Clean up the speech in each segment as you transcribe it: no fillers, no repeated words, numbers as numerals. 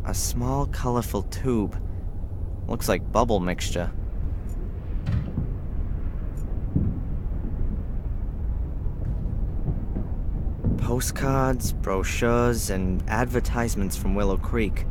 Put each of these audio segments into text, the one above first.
A small, colorful tube. Looks like bubble mixture. Postcards, brochures, and advertisements from Willow Creek.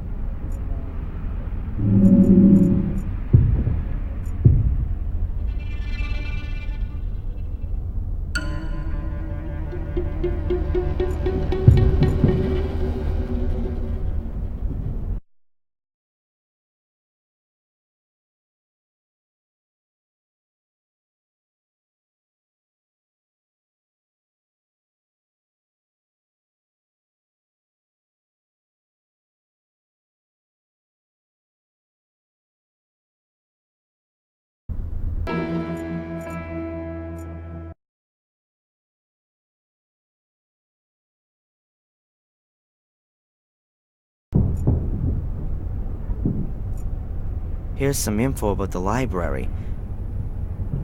Here's some info about the library.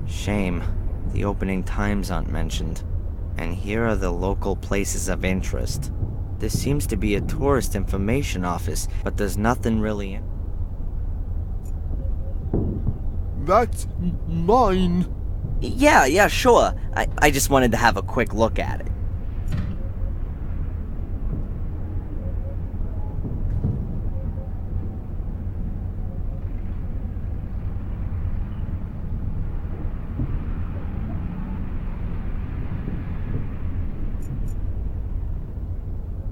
Shame, the opening times aren't mentioned. And here are the local places of interest. This seems to be a tourist information office, but there's nothing really in. That's mine. Yeah, sure. I just wanted to have a quick look at it.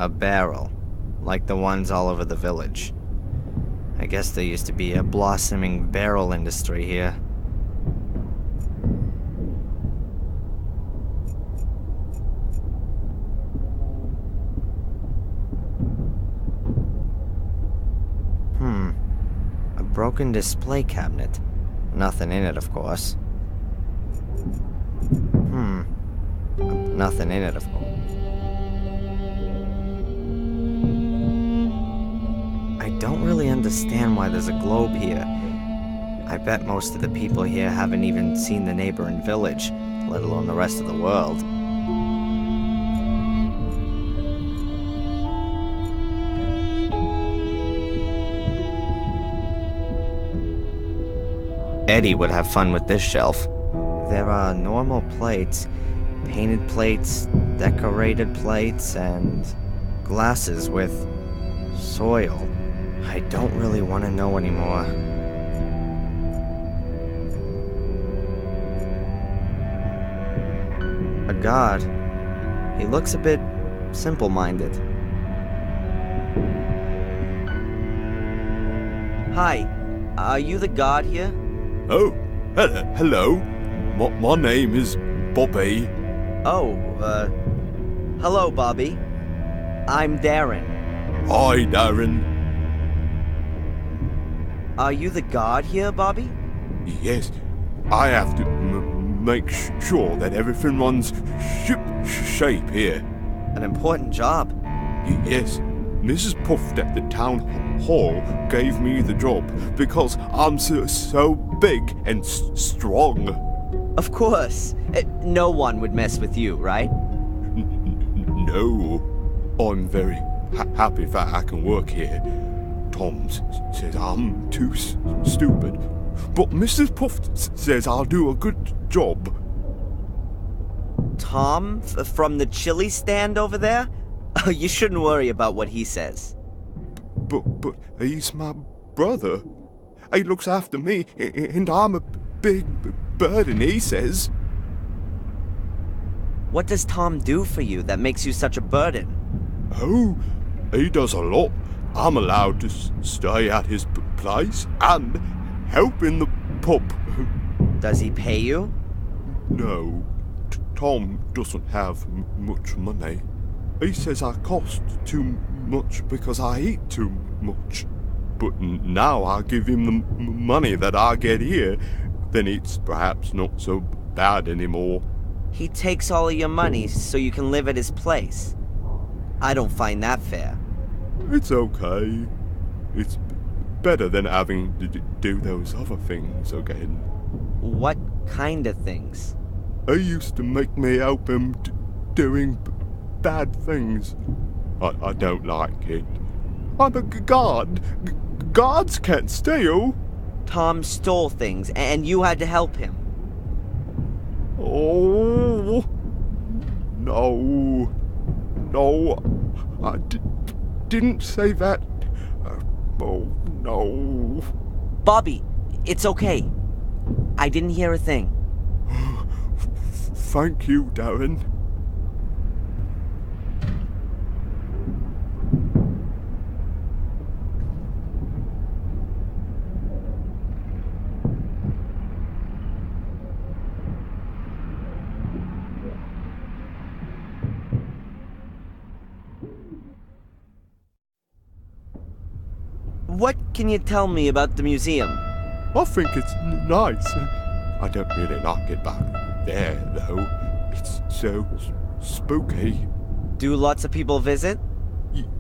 A barrel, like the ones all over the village. I guess there used to be a blossoming barrel industry here. A broken display cabinet. Nothing in it, of course. Nothing in it, of course. I don't really understand why there's a globe here. I bet most of the people here haven't even seen the neighboring village, let alone the rest of the world. Eddie would have fun with this shelf. There are normal plates, painted plates, decorated plates, and glasses with soil. I don't really want to know anymore. A god. He looks a bit simple-minded. Hi, are you the god here? Oh, hello. My name is Bobby. Oh, hello, Bobby. I'm Darren. Hi, Darren. Are you the god here, Bobby? Yes, I have to make sure that everything runs ship-shape here. An important job. Yes, Mrs. Puft at the town hall gave me the job because I'm so big and strong. Of course. No one would mess with you, right? No, I'm very happy that I can work here. Tom says I'm too stupid, but Mrs. Puft says I'll do a good job. Tom, from the chili stand over there? Oh, you shouldn't worry about what he says. But he's my brother. He looks after me, and I'm a big burden, he says. What does Tom do for you that makes you such a burden? Oh, he does a lot. I'm allowed to stay at his place and help in the pub. Does he pay you? No, Tom doesn't have much money. He says I cost too much because I eat too much. But now I give him the money that I get here, then it's perhaps not so bad anymore. He takes all of your money so you can live at his place. I don't find that fair. It's okay. It's better than having to do those other things again. What kind of things? He used to make me help him doing bad things. I don't like it. I'm a god. Gods can't steal. Tom stole things, and you had to help him. Oh, no. No, I didn't say that. Oh, no. Bobby, it's okay. I didn't hear a thing. Thank you, Darren. What can you tell me about the museum? I think it's nice. I don't really like it back there, though. It's so spooky. Do lots of people visit?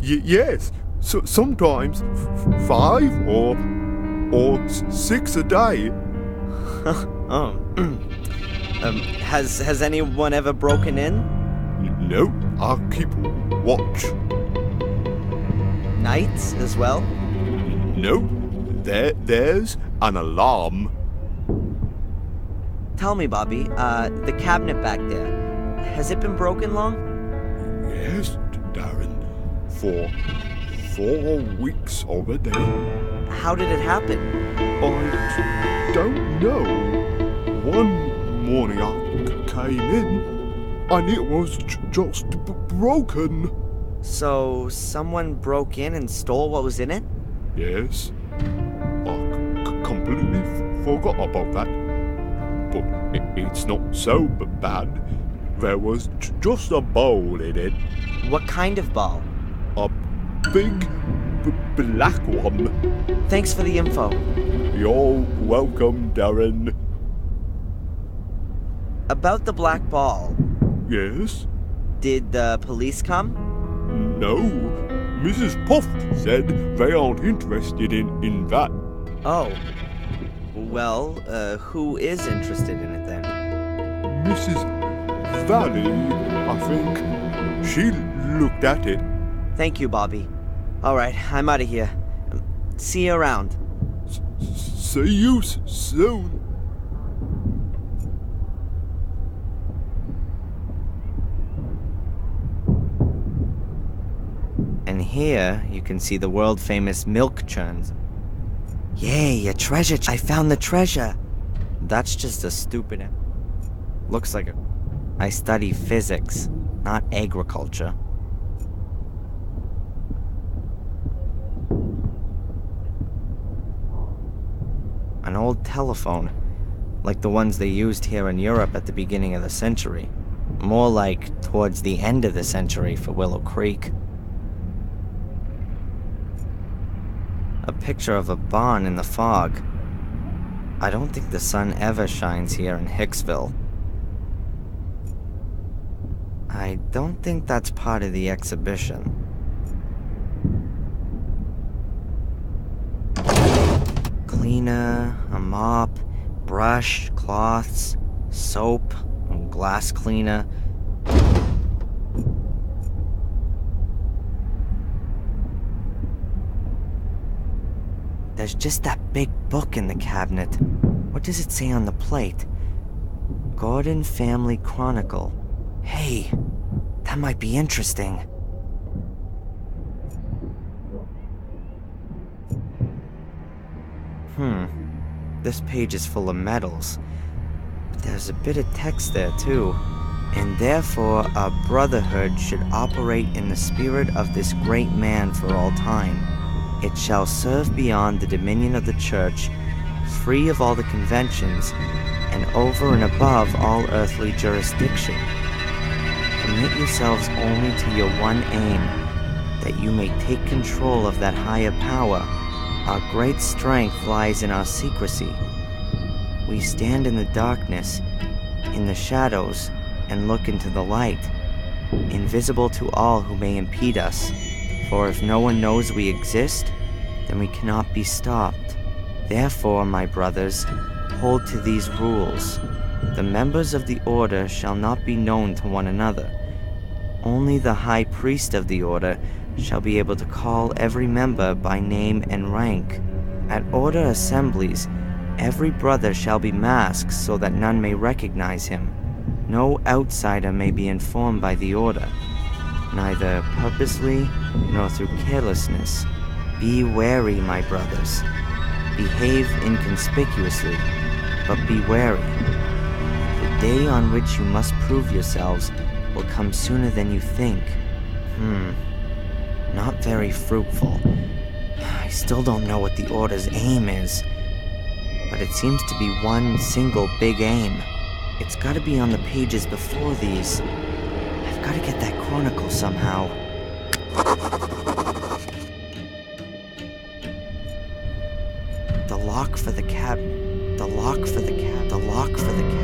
Yes. So sometimes 5 or 6 a day. Oh. Has anyone ever broken in? No, I'll keep watch. Nights as well? No, there's an alarm. Tell me, Bobby, the cabinet back there, has it been broken long? Yes, Darren. For 4 weeks already. How did it happen? I don't know. One morning I came in and it was just broken. So, someone broke in and stole what was in it? Yes. I completely forgot about that. But it's not so bad. There was just a bowl in it. What kind of ball? A big black one. Thanks for the info. You're welcome, Darren. About the black ball, Yes? did the police come? No. Mrs. Puff said they aren't interested in that. Oh. Well, who is interested in it then? Mrs. Valley, I think. She looked at it. Thank you, Bobby. Alright, I'm out of here. See you around. See you soon. And here, you can see the world-famous milk churns. Yay, a treasure! I found the treasure! That's just a stupid... Looks like a... I study physics, not agriculture. An old telephone, like the ones they used here in Europe at the beginning of the century. More like towards the end of the century for Willow Creek. A picture of a barn in the fog. I don't think the sun ever shines here in Hicksville. I don't think that's part of the exhibition. Cleaner, a mop, brush, cloths, soap, glass cleaner. There's just that big book in the cabinet. What does it say on the plate? Gordon Family Chronicle. Hey, that might be interesting. This page is full of medals. But there's a bit of text there too. And therefore our brotherhood should operate in the spirit of this great man for all time. It shall serve beyond the dominion of the church, free of all the conventions, and over and above all earthly jurisdiction. Commit yourselves only to your one aim, that you may take control of that higher power. Our great strength lies in our secrecy. We stand in the darkness, in the shadows, and look into the light, invisible to all who may impede us. For if no one knows we exist, then we cannot be stopped. Therefore, my brothers, hold to these rules. The members of the order shall not be known to one another. Only the high priest of the order, shall be able to call every member by name and rank. At order assemblies, every brother shall be masked so that none may recognize him. No outsider may be informed by the order, neither purposely nor through carelessness. Be wary, my brothers. Behave inconspicuously, but be wary. The day on which you must prove yourselves will come sooner than you think. Not very fruitful. I still don't know what the Order's aim is, but it seems to be one single big aim. It's gotta be on the pages before these. I've gotta get that chronicle somehow. The lock for the cabinet. The lock for the cabinet. The lock for the cabinet.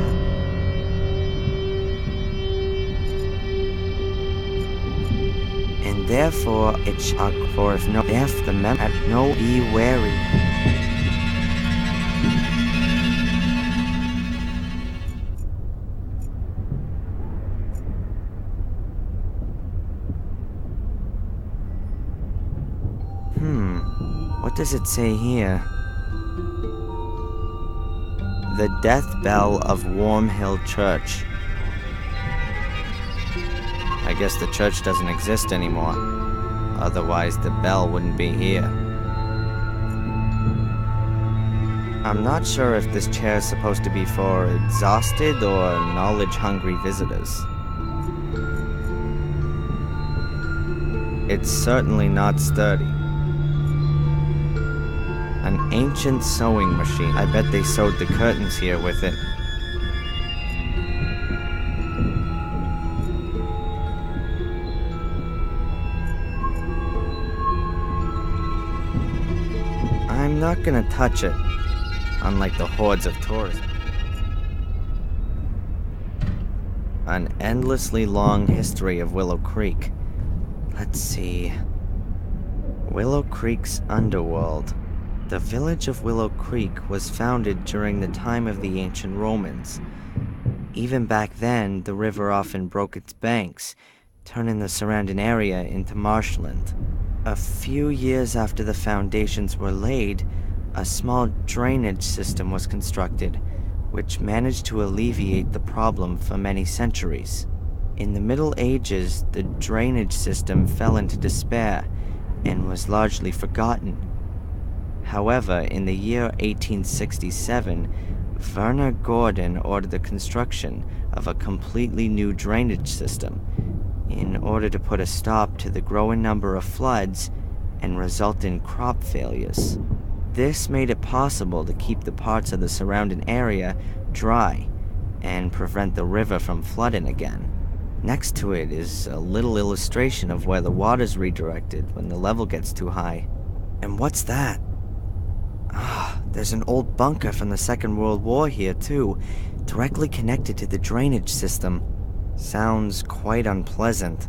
And therefore it shall, for if no, if the mem at no be wary. What does it say here? The death bell of Warm Hill Church. I guess the church doesn't exist anymore. Otherwise, the bell wouldn't be here. I'm not sure if this chair is supposed to be for exhausted or knowledge-hungry visitors. It's certainly not sturdy. An ancient sewing machine. I bet they sewed the curtains here with it. I'm not gonna touch it, unlike the hordes of tourists. An endlessly long history of Willow Creek. Let's see. Willow Creek's underworld. The village of Willow Creek was founded during the time of the ancient Romans. Even back then, the river often broke its banks, turning the surrounding area into marshland. A few years after the foundations were laid, a small drainage system was constructed, which managed to alleviate the problem for many centuries. In the Middle Ages, the drainage system fell into despair and was largely forgotten. However, in the year 1867, Werner Gordon ordered the construction of a completely new drainage system in order to put a stop to the growing number of floods and resultant crop failures. This made it possible to keep the parts of the surrounding area dry and prevent the river from flooding again. Next to it is a little illustration of where the water's redirected when the level gets too high. And what's that? There's an old bunker from the Second World War here, too, directly connected to the drainage system. Sounds quite unpleasant.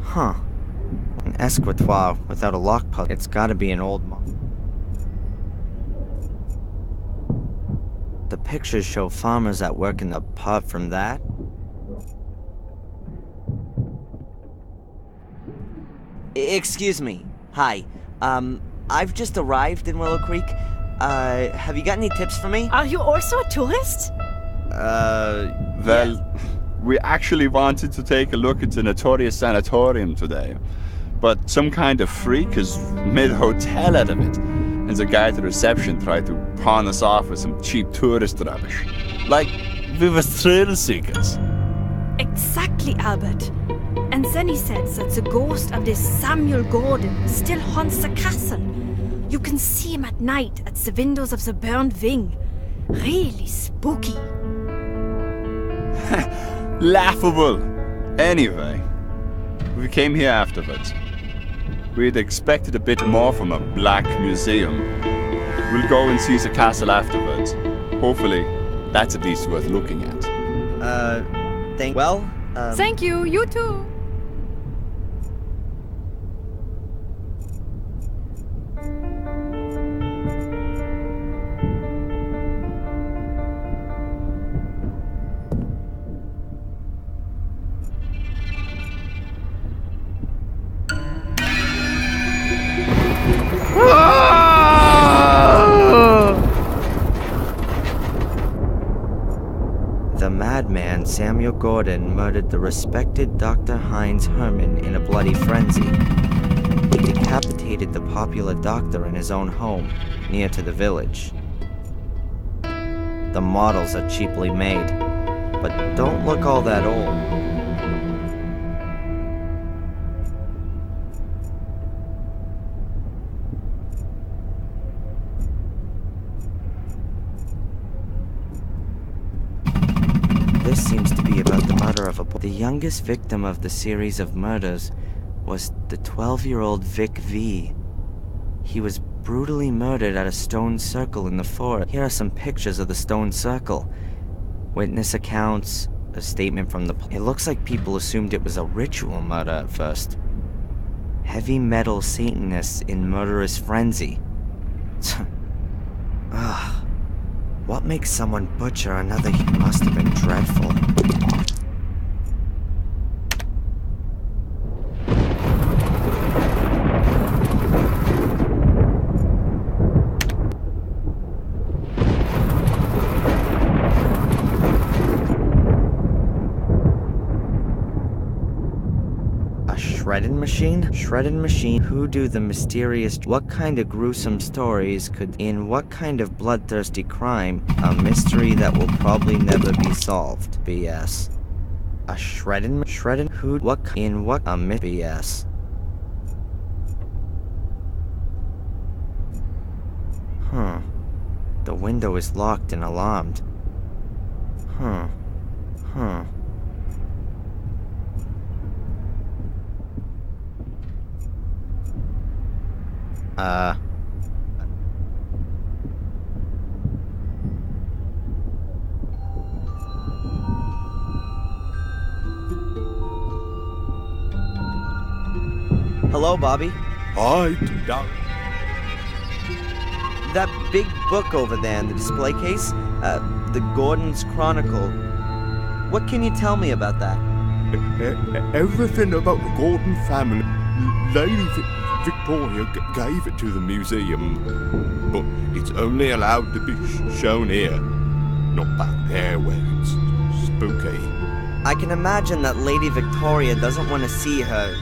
Huh. An escritoire without a lockpick. It's gotta be an old one. The pictures show farmers at work in the pub from that. Excuse me. Hi. I've just arrived in Willow Creek. Have you got any tips for me? Are you also a tourist? Well, we actually wanted to take a look at the notorious sanatorium today, but some kind of freak has made a hotel out of it, and the guy at the reception tried to pawn us off with some cheap tourist rubbish. Like we were thrill seekers. Exactly, Albert. And then he says that the ghost of this Samuel Gordon still haunts the castle. You can see him at night at the windows of the burned wing. Really spooky. Laughable. Anyway, we came here afterwards. We'd expected a bit more from a black museum. We'll go and see the castle afterwards. Hopefully, That's at least worth looking at. Thank you, you too. The madman Samuel Gordon murdered the respected Dr. Heinz Herman in a bloody frenzy. He decapitated the popular doctor in his own home, near to the village. The models are cheaply made, but don't look all that old. This seems to be about the murder of a boy. The youngest victim of the series of murders was the 12-year-old Vic V. He was brutally murdered at a stone circle in the forest. Here are some pictures of the stone circle. Witness accounts, a statement from the police. It looks like people assumed it was a ritual murder at first. Heavy metal Satanists in murderous frenzy. Ugh. What makes someone butcher another? He must have been dreadful. A shredding machine? Shredding machine? Who do the mysterious... What kind of gruesome stories could... In what kind of bloodthirsty crime? A mystery that will probably never be solved. BS. A shredding... Shredding? Who... What... In what... A BS. Huh. The window is locked and alarmed. Huh. Huh. Hello, Bobby. Hi, Darren. That big book over there in the display case, the Gordon's Chronicle. What can you tell me about that? Everything about the Gordon family. Lady Victoria gave it to the museum, but it's only allowed to be shown here, not back there where it's spooky. I can imagine that Lady Victoria doesn't want to see her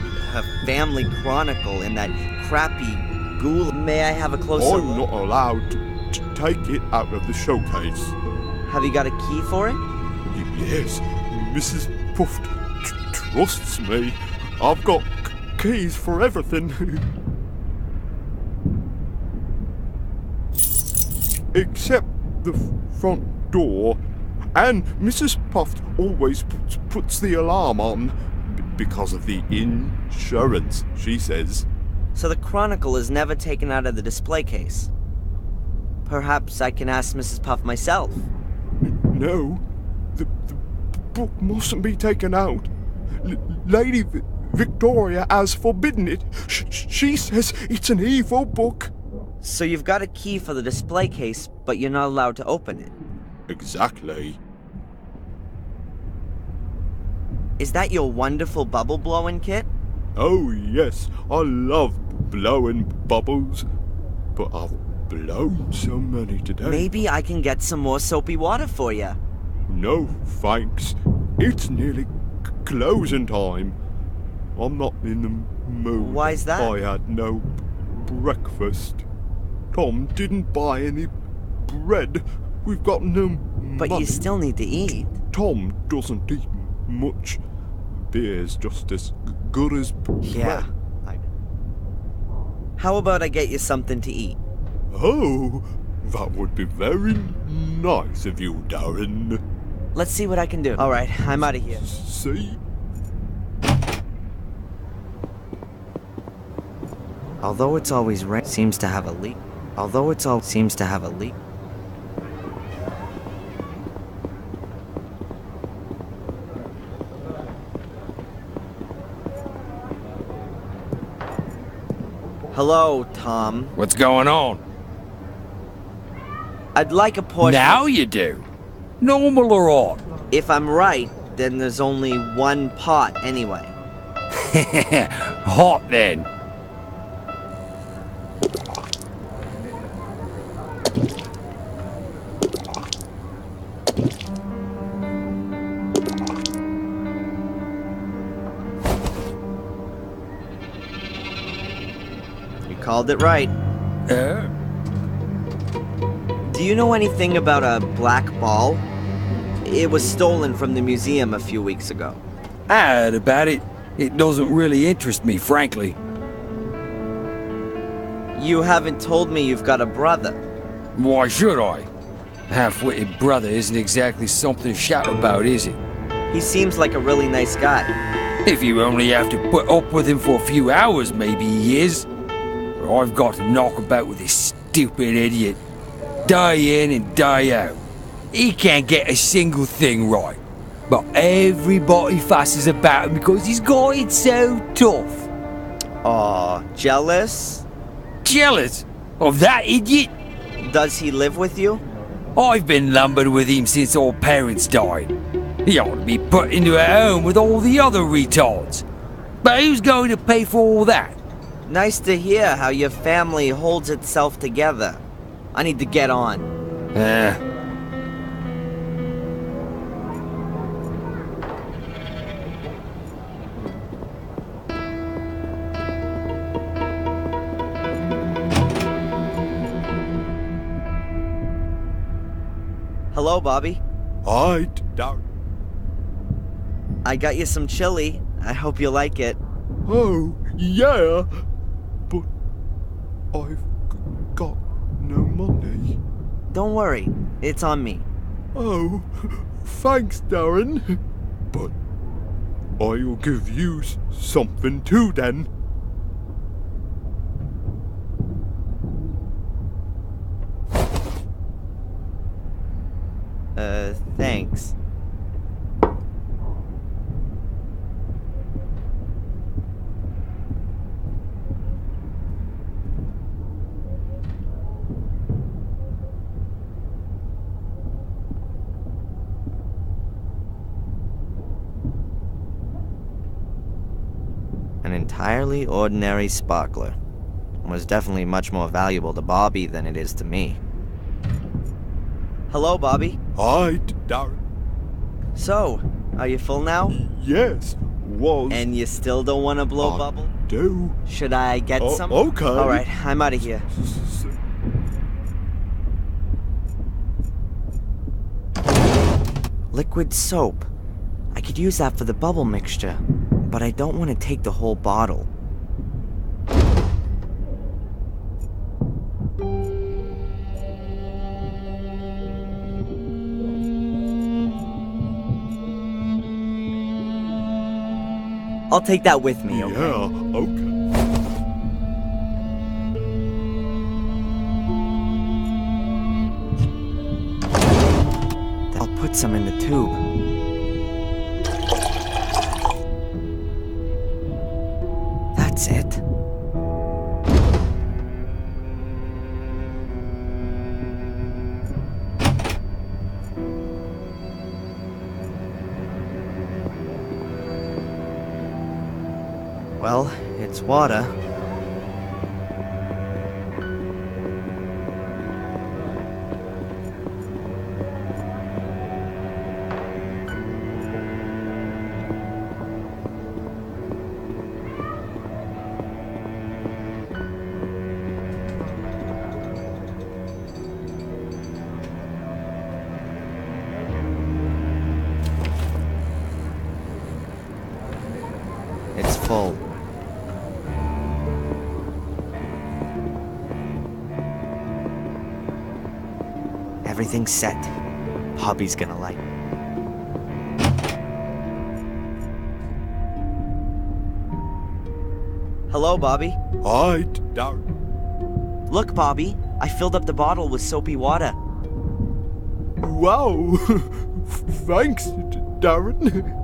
family chronicle in that crappy ghoul. May I have a closer look? I'm not allowed to take it out of the showcase. Have you got a key for it? Yes, Mrs. Puff trusts me. I've got keys for everything. Except the front door. And Mrs. Puff always puts the alarm on because of the insurance, she says. So the Chronicle is never taken out of the display case. Perhaps I can ask Mrs. Puff myself. No, the book mustn't be taken out. Lady Victoria has forbidden it. She says it's an evil book. So you've got a key for the display case, but you're not allowed to open it. Exactly. Is that your wonderful bubble blowing kit? Oh yes, I love blowing bubbles. But I've blown so many today. Maybe I can get some more soapy water for you. No, thanks. It's nearly closing time. I'm not in the mood. Why's that? I had no breakfast. Tom didn't buy any bread. We've got no But money. you still need to eat. Tom doesn't eat much. Beer's just as good as bread. Yeah. How about I get you something to eat? Oh, that would be very nice of you, Darren. Let's see what I can do. Alright, I'm out of here. See? Although it's always rain, seems to have a leak. Hello, Tom. What's going on? I'd like a portion. Now you do. Normal or odd? If I'm right, then there's only one pot anyway. Hot then. You called it right. Do you know anything about a black ball? It was stolen from the museum a few weeks ago. I heard about it. It doesn't really interest me, frankly. You haven't told me you've got a brother. Why should I? Half-witted brother isn't exactly something to shout about, is it? He seems like a really nice guy. If you only have to put up with him for a few hours, maybe he is. But I've got to knock about with this stupid idiot. Day in and day out. He can't get a single thing right. But everybody fusses about him because he's got it so tough. Aw, jealous? Jealous of that idiot? Does he live with you? I've been lumbered with him since our parents died. He ought to be put into a home with all the other retards. But who's going to pay for all that? Nice to hear how your family holds itself together. I need to get on. Hello, Bobby. Hi, Darren. I got you some chili. I hope you like it. Oh, yeah. But I've got no money. Don't worry, it's on me. Oh, thanks, Darren. But I'll give you something too then. Thanks. An entirely ordinary sparkler. Was definitely much more valuable to Bobby than it is to me. Hello, Bobby. Hi, Darren. So, are you full now? Yes, was. And you still don't want to blow bubble? Do. Should I get some? Okay. Alright, I'm out of here. Liquid soap. I could use that for the bubble mixture, but I don't want to take the whole bottle. I'll take that with me, okay? Yeah, okay. I'll put some in the tube. That's it. Well, it's water. It's full. Everything's set. Bobby's gonna like. Hello, Bobby. Hi, Darren. Look, Bobby. I filled up the bottle with soapy water. Wow. Thanks, Darren.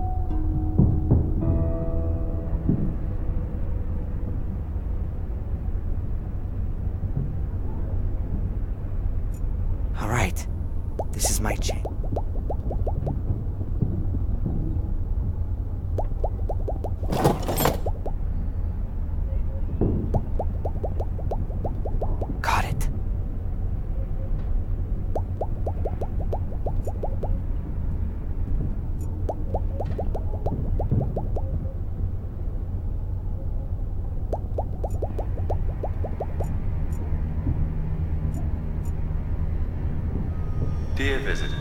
visitors.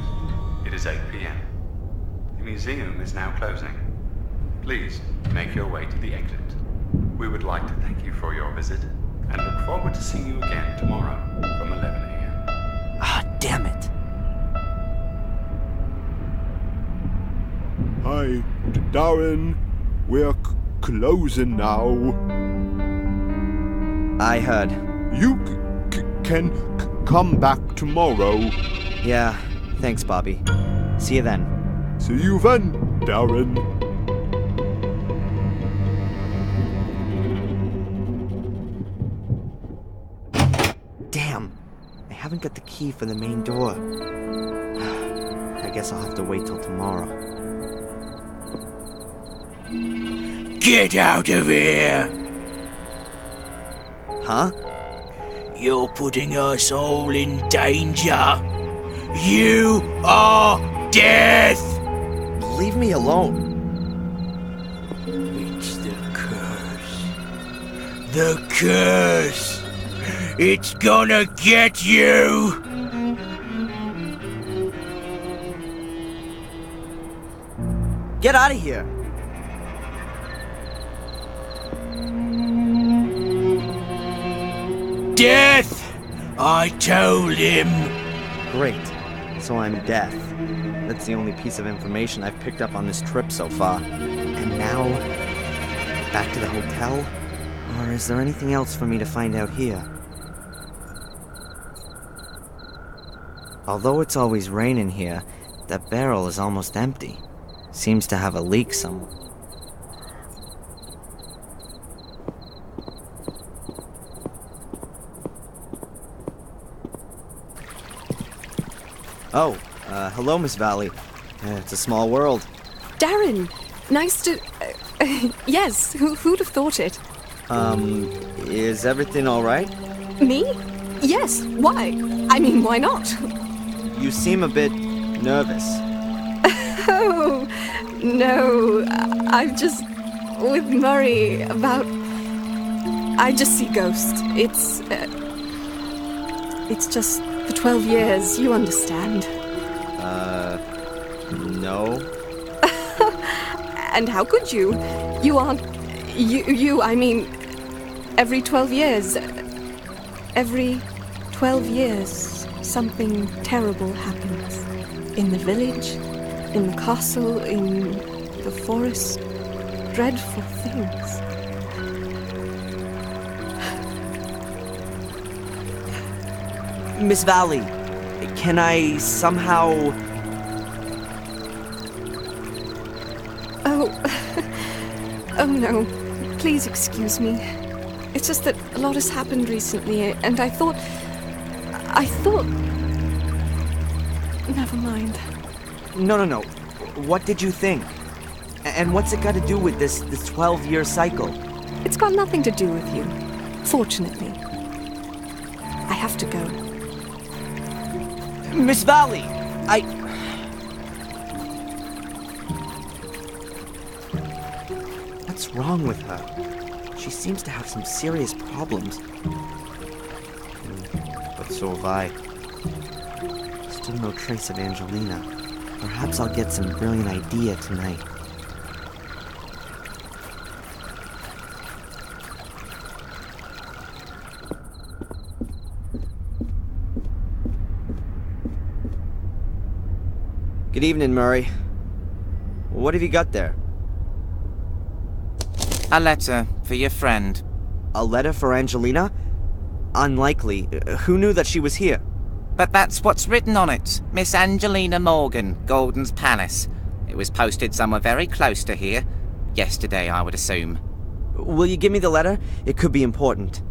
It is 8 p.m. The museum is now closing. Please make your way to the exit. We would like to thank you for your visit and look forward to seeing you again tomorrow from 11 a.m. Ah, damn it. Hi, Darren. We're closing now. I heard. You can come back tomorrow. Yeah, thanks, Bobby. See you then. See you then, Darren. Damn, I haven't got the key for the main door. I guess I'll have to wait till tomorrow. Get out of here! Huh? You're putting us all in danger. You are death! Leave me alone. It's the curse. The curse! It's gonna get you! Get out of here. Death! I told him. Great. So I'm deaf. That's the only piece of information I've picked up on this trip so far. And now, back to the hotel? Or is there anything else for me to find out here? Although it's always raining here, that barrel is almost empty. Seems to have a leak somewhere. Oh, hello, Miss Valley. It's a small world. Darren, nice to... yes, who'd have thought it? Is everything all right? Me? Yes, why? I mean, why not? You seem a bit nervous. Oh, no, I've just... with Murray about... I just see ghosts. It's just for 12 years, you understand. No. And how could you? You aren't... I mean... Every 12 years... Every 12 years, something terrible happens. In the village, in the castle, in the forest. Dreadful things. Miss Valley, can I somehow... Oh... oh no. Please excuse me. It's just that a lot has happened recently, and I thought... Never mind. No. What did you think? And what's it got to do with this 12-year cycle? It's got nothing to do with you. Fortunately. I have to go. Miss Valley, What's wrong with her? She seems to have some serious problems. But so have I. Still no trace of Angelina. Perhaps I'll get some brilliant idea tonight. Good evening, Murray. What have you got there? A letter for your friend. A letter for Angelina? Unlikely. Who knew that she was here? But that's what's written on it. Miss Angelina Morgan, Gordon's Palace. It was posted somewhere very close to here. Yesterday, I would assume. Will you give me the letter? It could be important.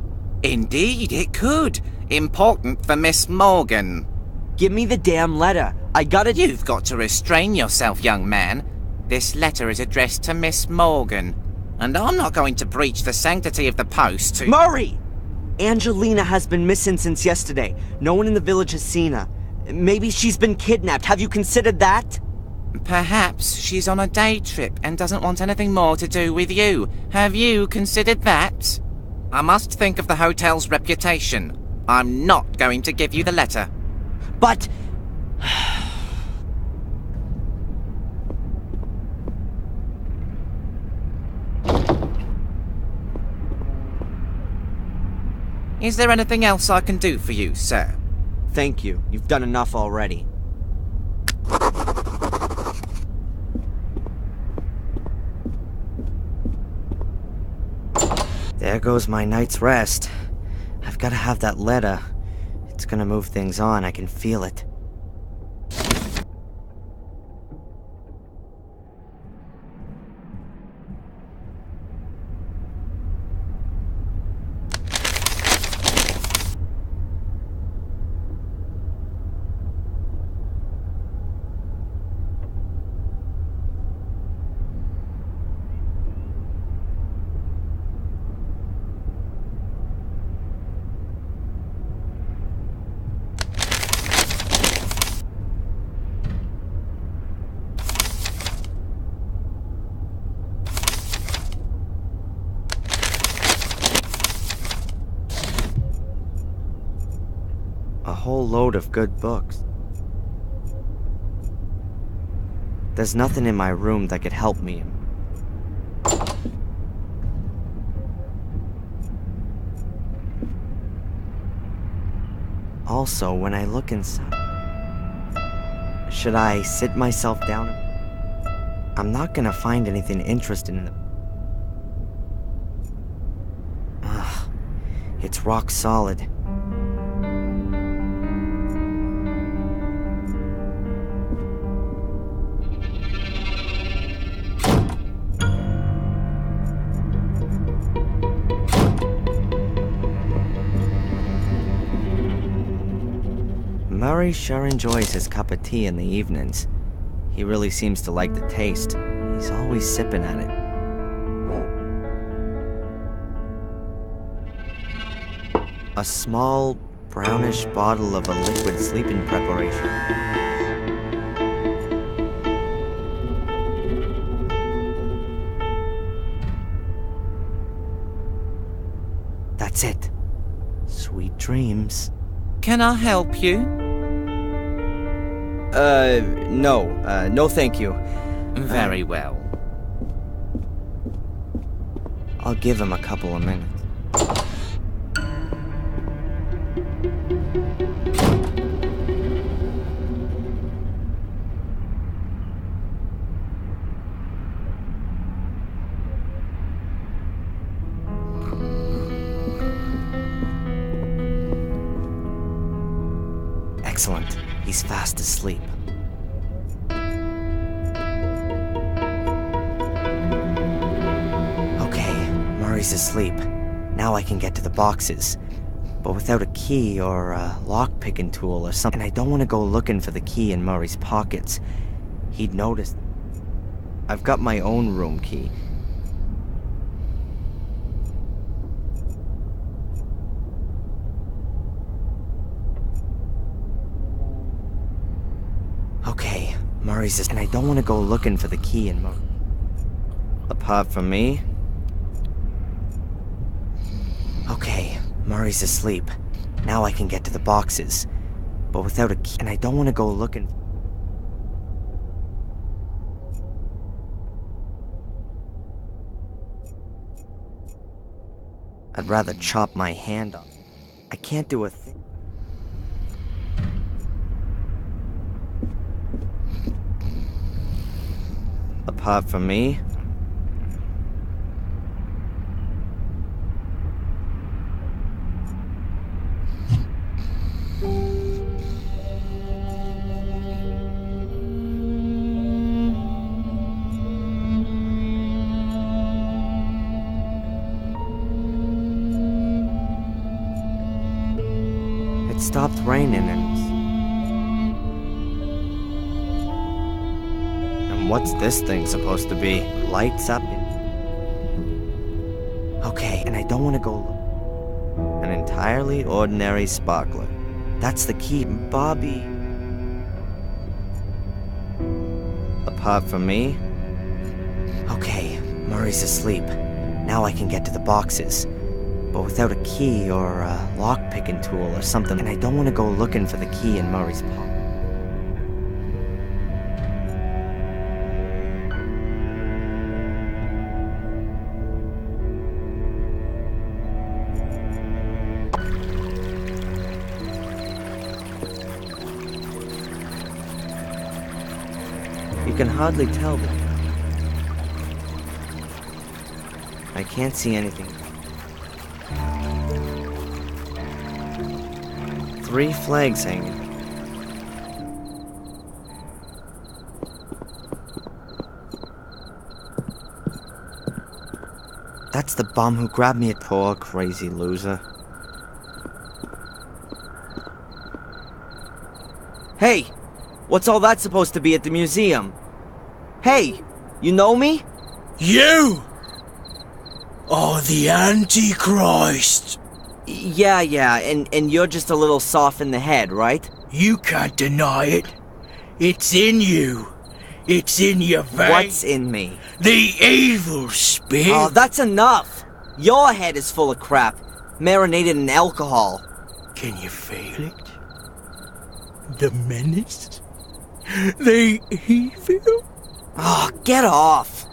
Indeed, it could. Important for Miss Morgan. Give me the damn letter. I got it. You've got to restrain yourself, young man. This letter is addressed to Miss Morgan. And I'm not going to breach the sanctity of the post to... Murray! Angelina has been missing since yesterday. No one in the village has seen her. Maybe she's been kidnapped. Have you considered that? Perhaps she's on a day trip and doesn't want anything more to do with you. Have you considered that? I must think of the hotel's reputation. I'm not going to give you the letter. But... Is there anything else I can do for you, sir? Thank you. You've done enough already. There goes my night's rest. I've got to have that letter. It's gonna move things on, I can feel it. A whole load of good books. There's nothing in my room that could help me. Also, when I look inside, should I sit myself down? I'm not gonna find anything interesting in the... Ugh, it's rock solid. Murray sure enjoys his cup of tea in the evenings. He really seems to like the taste. He's always sipping at it. A small, brownish bottle of a liquid sleeping preparation. That's it. Sweet dreams. Can I help you? No thank you. Very well. I'll give him a couple of minutes. Excellent. He's fast asleep. Okay, Murray's asleep. Now I can get to the boxes. But without a key or a lock-picking tool or something, I don't want to go looking for the key in Murray's pockets. He'd notice. I've got my own room key. Okay, Murray's and I don't want to go looking for the key in Murray. Apart from me? Okay, Murray's asleep. Now I can get to the boxes. But without a key, and I don't want to go looking. I'd rather chop my hand off. I can't do a thing. Apart from me? It stopped raining and what's this thing supposed to be? Lights up in... Okay, and I don't want to go look. An entirely ordinary sparkler. That's the key, Bobby. Apart from me? Okay, Murray's asleep. Now I can get to the boxes. But without a key or a lock-picking tool or something, and I don't want to go looking for the key in Murray's pocket. hardly tell them. I can't see anything. 3 flags hanging. That's the bum who grabbed me at poor crazy loser. Hey! What's all that supposed to be at the museum? Hey! You know me? You are the Antichrist. Yeah, and you're just a little soft in the head, right? You can't deny it. It's in you. It's in your veins. What's in me? The evil spirit. Oh, that's enough! Your head is full of crap, marinated in alcohol. Can you feel it? The menace? The evil? Oh, get off!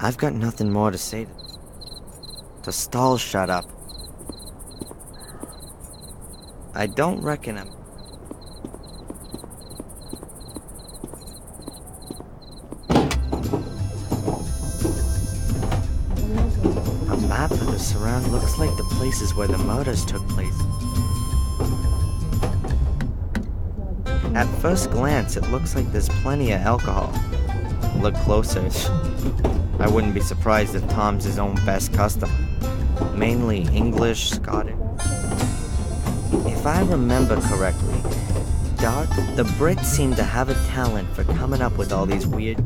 I've got nothing more to say to stall shut up. I don't reckon I'm... A map of the surround looks like the places where the murders took place. At first glance, it looks like there's plenty of alcohol. Look closer. I wouldn't be surprised if Tom's his own best customer. Mainly English, Scottish. If I remember correctly, the Brits seem to have a talent for coming up with all these weird...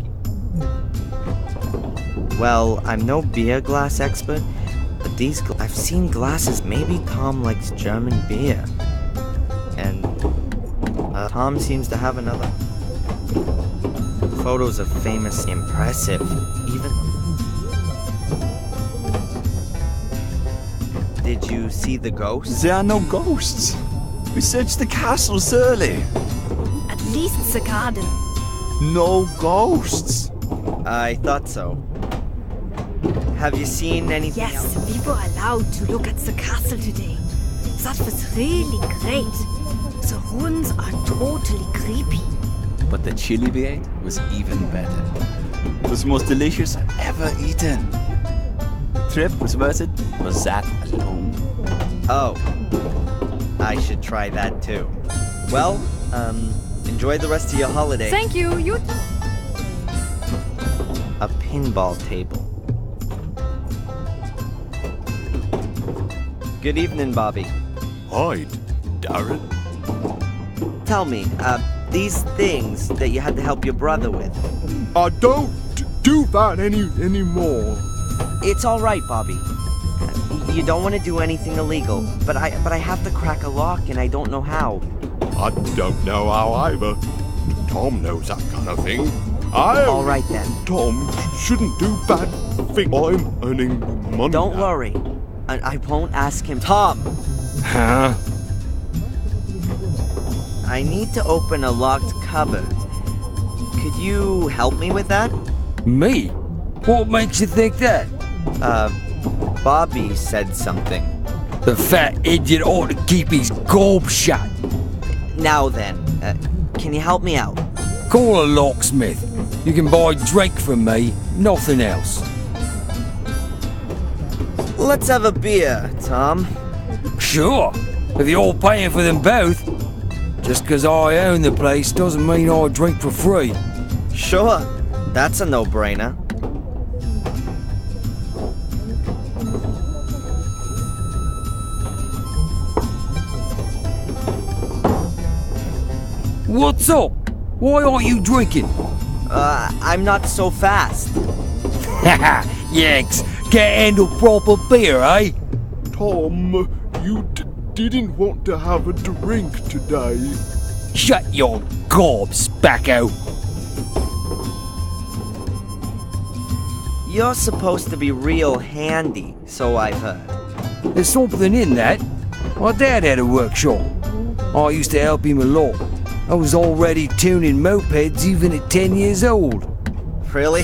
Well, I'm no beer glass expert, but I've seen glasses. Maybe Tom likes German beer. And Tom seems to have another. Photos of famous, impressive, even... Did you see the ghosts? There are no ghosts. We searched the castles early. At least the garden. No ghosts. I thought so. Have you seen anything Yes, else? we were allowed to look at the castle today. That was really great. The ruins are totally creepy. But the chili we ate was even better. It was the most delicious I've ever eaten. The trip was worth it for that alone. Oh. I should try that too. Well, enjoy the rest of your holiday. Thank you. You. A pinball table. Good evening, Bobby. Hi, Darren. Tell me, these things that you had to help your brother with. I don't do that anymore. It's all right, Bobby. You don't want to do anything illegal, but I have to crack a lock and I don't know how. I don't know how either. Tom knows that kind of thing. All right then. Tom shouldn't do bad things. I'm earning money. Don't now. worry. I won't ask him. Tom! Huh? I need to open a locked cupboard. Could you help me with that? Me? What makes you think that? Bobby said something. The fat idiot ought to keep his gob shut. Now then, can you help me out? Call a locksmith. You can buy drink from me, nothing else. Let's have a beer, Tom. Sure, if you're paying for them both. Just because I own the place doesn't mean I drink for free. Sure, that's a no-brainer. What's up? Why aren't you drinking? I'm not so fast. Haha, Yanks, can't handle proper beer, eh? Tom, you didn't want to have a drink today. Shut your gob, spacko. You're supposed to be real handy, so I've heard. There's something in that. My dad had a workshop. I used to help him a lot. I was already tuning mopeds even at 10 years old. Really?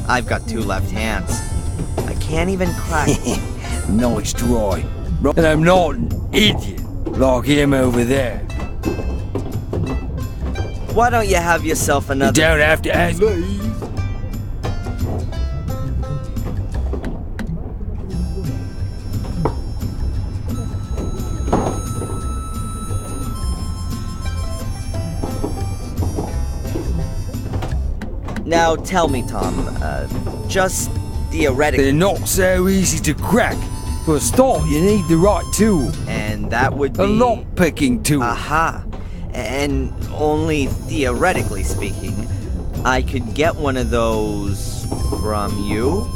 I've got 2 left hands. I can't even crack. Nice try. And I'm not an idiot like him over there. Why don't you have yourself You another... don't have to ask. Leave. Now tell me, Tom, just theoretically... They're not so easy to crack. For a start, you need the right tool. And that would be... A lock-picking tool. Aha. And only theoretically speaking, I could get one of those from you?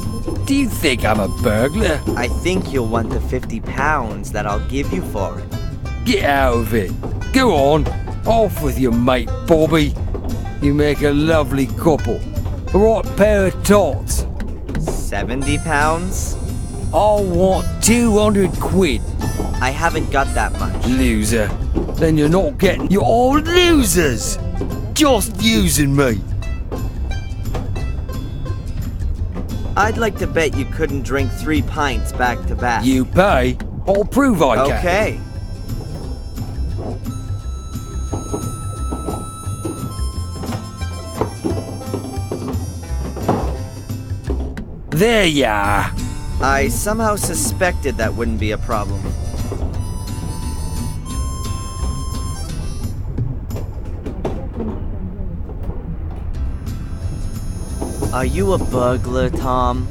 Do you think I'm a burglar? I think you'll want the 50 pounds that I'll give you for it. Get out of it. Go on. Off with your mate, Bobby. You make a lovely couple. A right pair of tots. 70 pounds? I want 200 quid. I haven't got that much. Loser. Then you're not getting... You're all losers. Just using me. I'd like to bet you couldn't drink 3 pints back to back. You pay. I'll prove I can. Okay. There you are. I somehow suspected that wouldn't be a problem. Are you a burglar, Tom?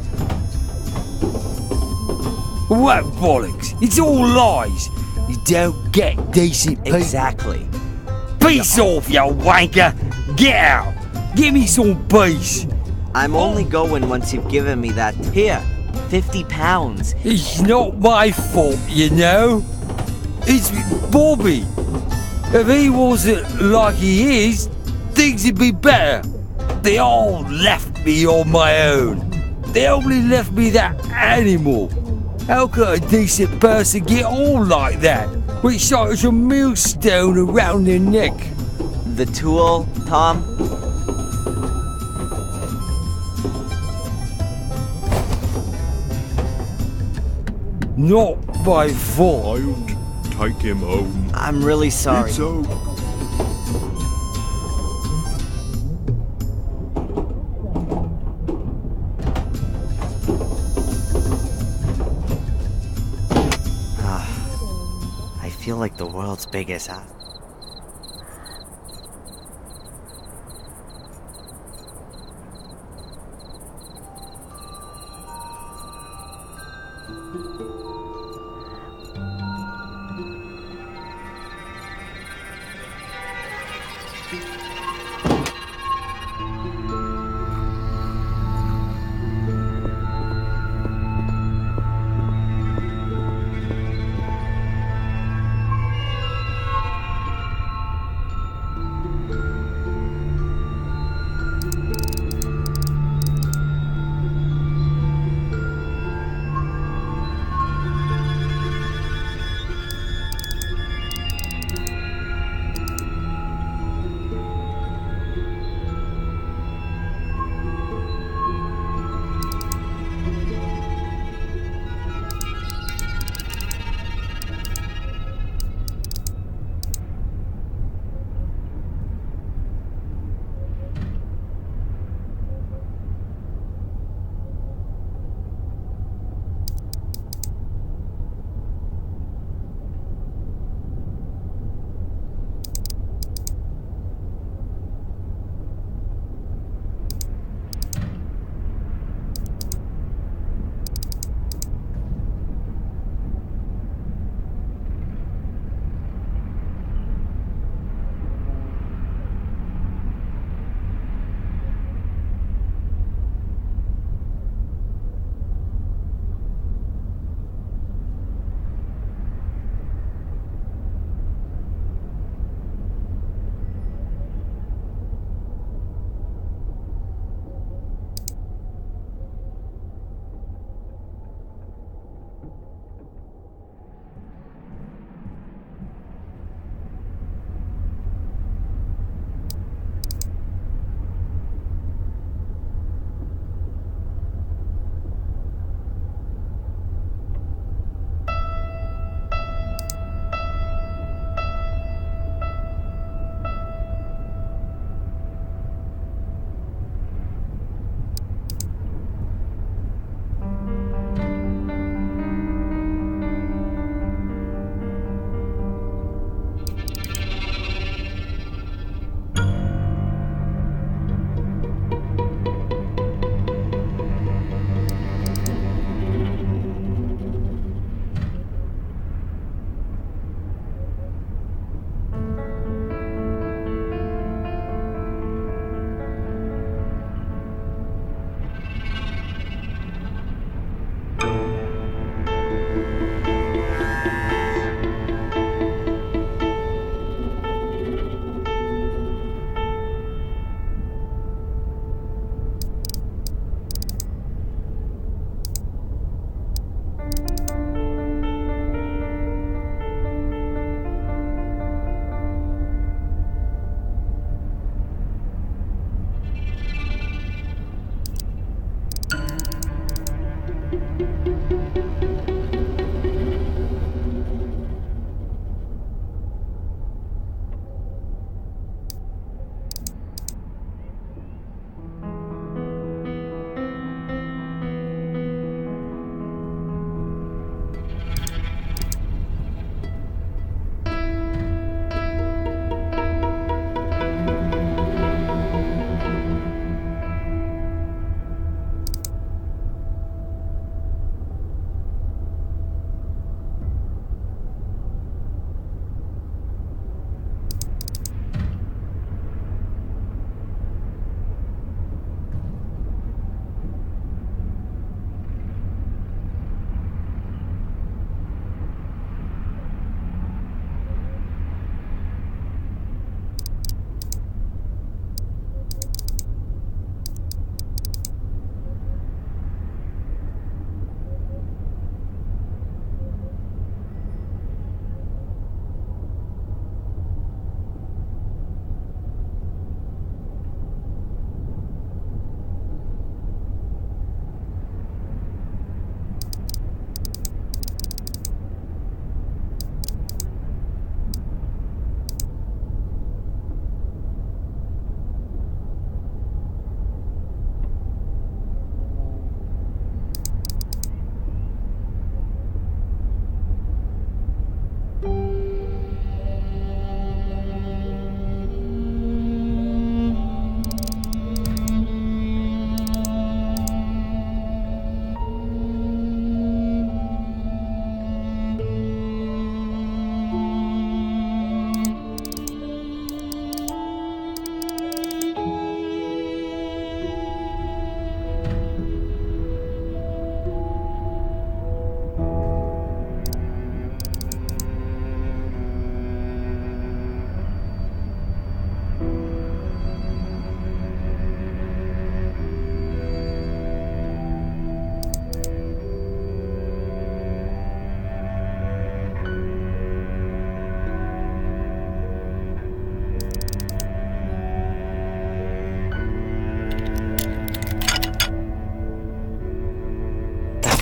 What bollocks? It's all lies. You don't get decent people. Exactly. Peace off, you wanker. Get out. Give me some peace. I'm only going once you've given me that. Here, 50 pounds. It's not my fault, you know. It's Bobby. If he wasn't like he is, things would be better. They all left me on my own. They only left me that animal. How could a decent person get on like that? With such a millstone around their neck. The tool, Tom? Not by fault. I'll take him home. I'm really sorry. It's okay. I feel like the world's biggest ass.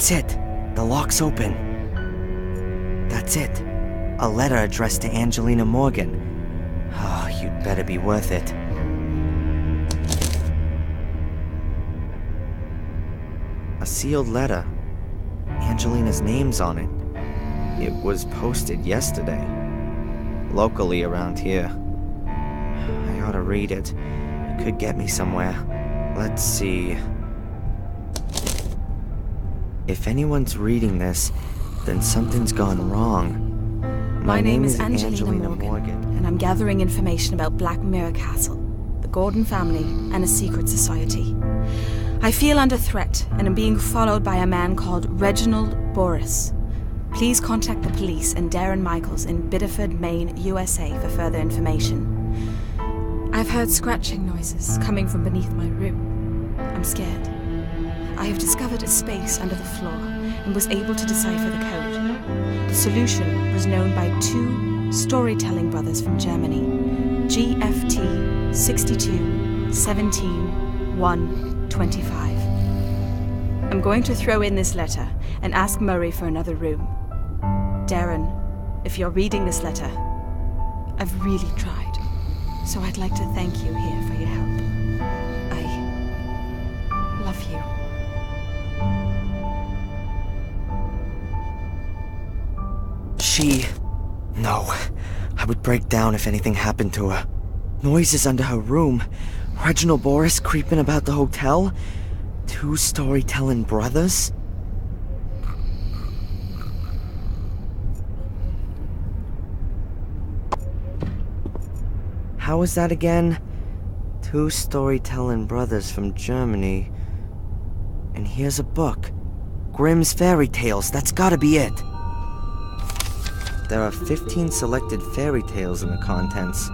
That's it. The lock's open. That's it. A letter addressed to Angelina Morgan. Oh, you'd better be worth it. A sealed letter. Angelina's name's on it. It was posted yesterday. Locally around here. I ought to read it. It could get me somewhere. Let's see. If anyone's reading this, then something's gone wrong. My name is Angelina Morgan, and I'm gathering information about Black Mirror Castle, the Gordon family, and a secret society. I feel under threat and am being followed by a man called Reginald Boris. Please contact the police and Darren Michaels in Biddeford, Maine, USA for further information. I've heard scratching noises coming from beneath my room. I'm scared. I have discovered a space under the floor and was able to decipher the code. The solution was known by two storytelling brothers from Germany, GFT 62 17 1 25. I'm going to throw in this letter and ask Murray for another room. Darren, if you're reading this letter, I've really tried, so I'd like to thank you here for your help. I love you. No. I would break down if anything happened to her. Noises under her room. Reginald Boris creeping about the hotel. Two storytelling brothers. How was that again? Two storytelling brothers from Germany. And here's a book. Grimm's Fairy Tales. That's gotta be it. There are 15 selected fairy tales in the contents.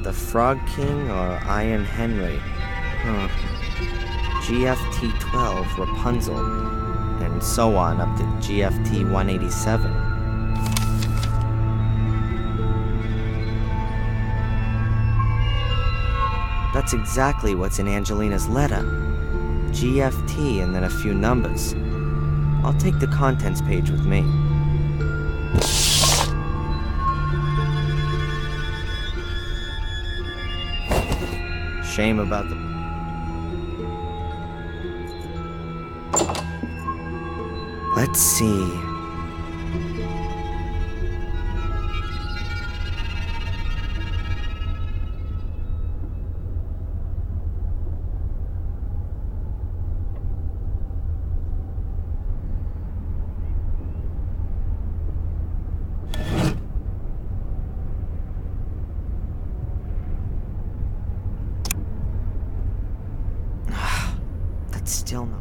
The Frog King or Iron Henry. GFT 12, Rapunzel. And so on up to GFT 187. That's exactly what's in Angelina's letter. GFT and then a few numbers. I'll take the contents page with me. Shame about the... Let's see... Still not.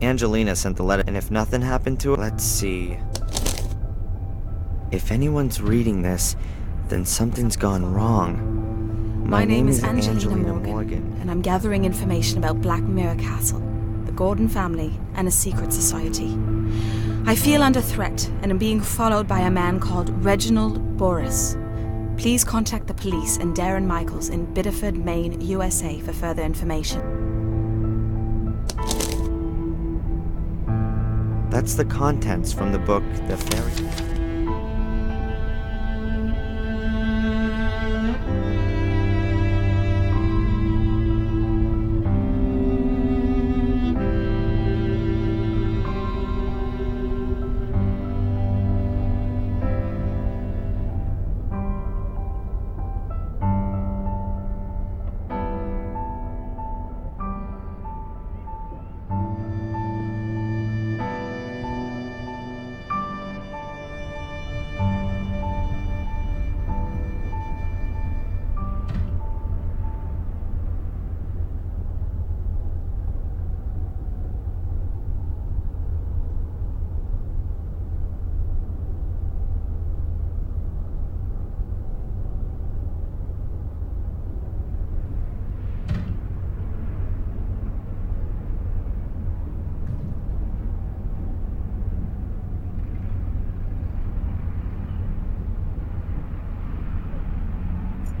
Angelina sent the letter, and if nothing happened to her, let's see. If anyone's reading this, then something's gone wrong. My name is Angelina Morgan, and I'm gathering information about Black Mirror Castle, the Gordon family, and a secret society. I feel under threat and am being followed by a man called Reginald Boris. Please contact the police and Darren Michaels in Biddeford, Maine, USA for further information. That's the contents from the book, The Fairy...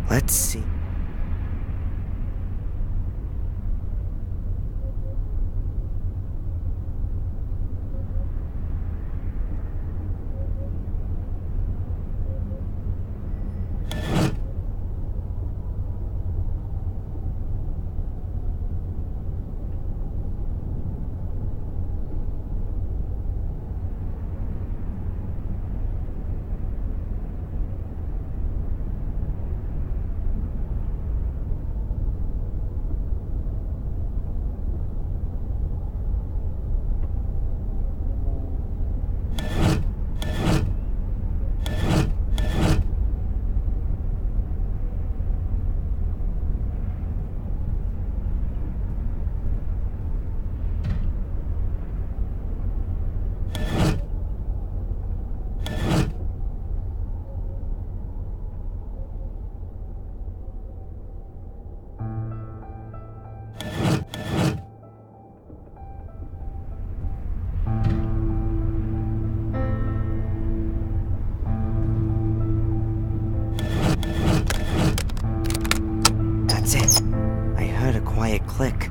Let's see. That's it. I heard a quiet click.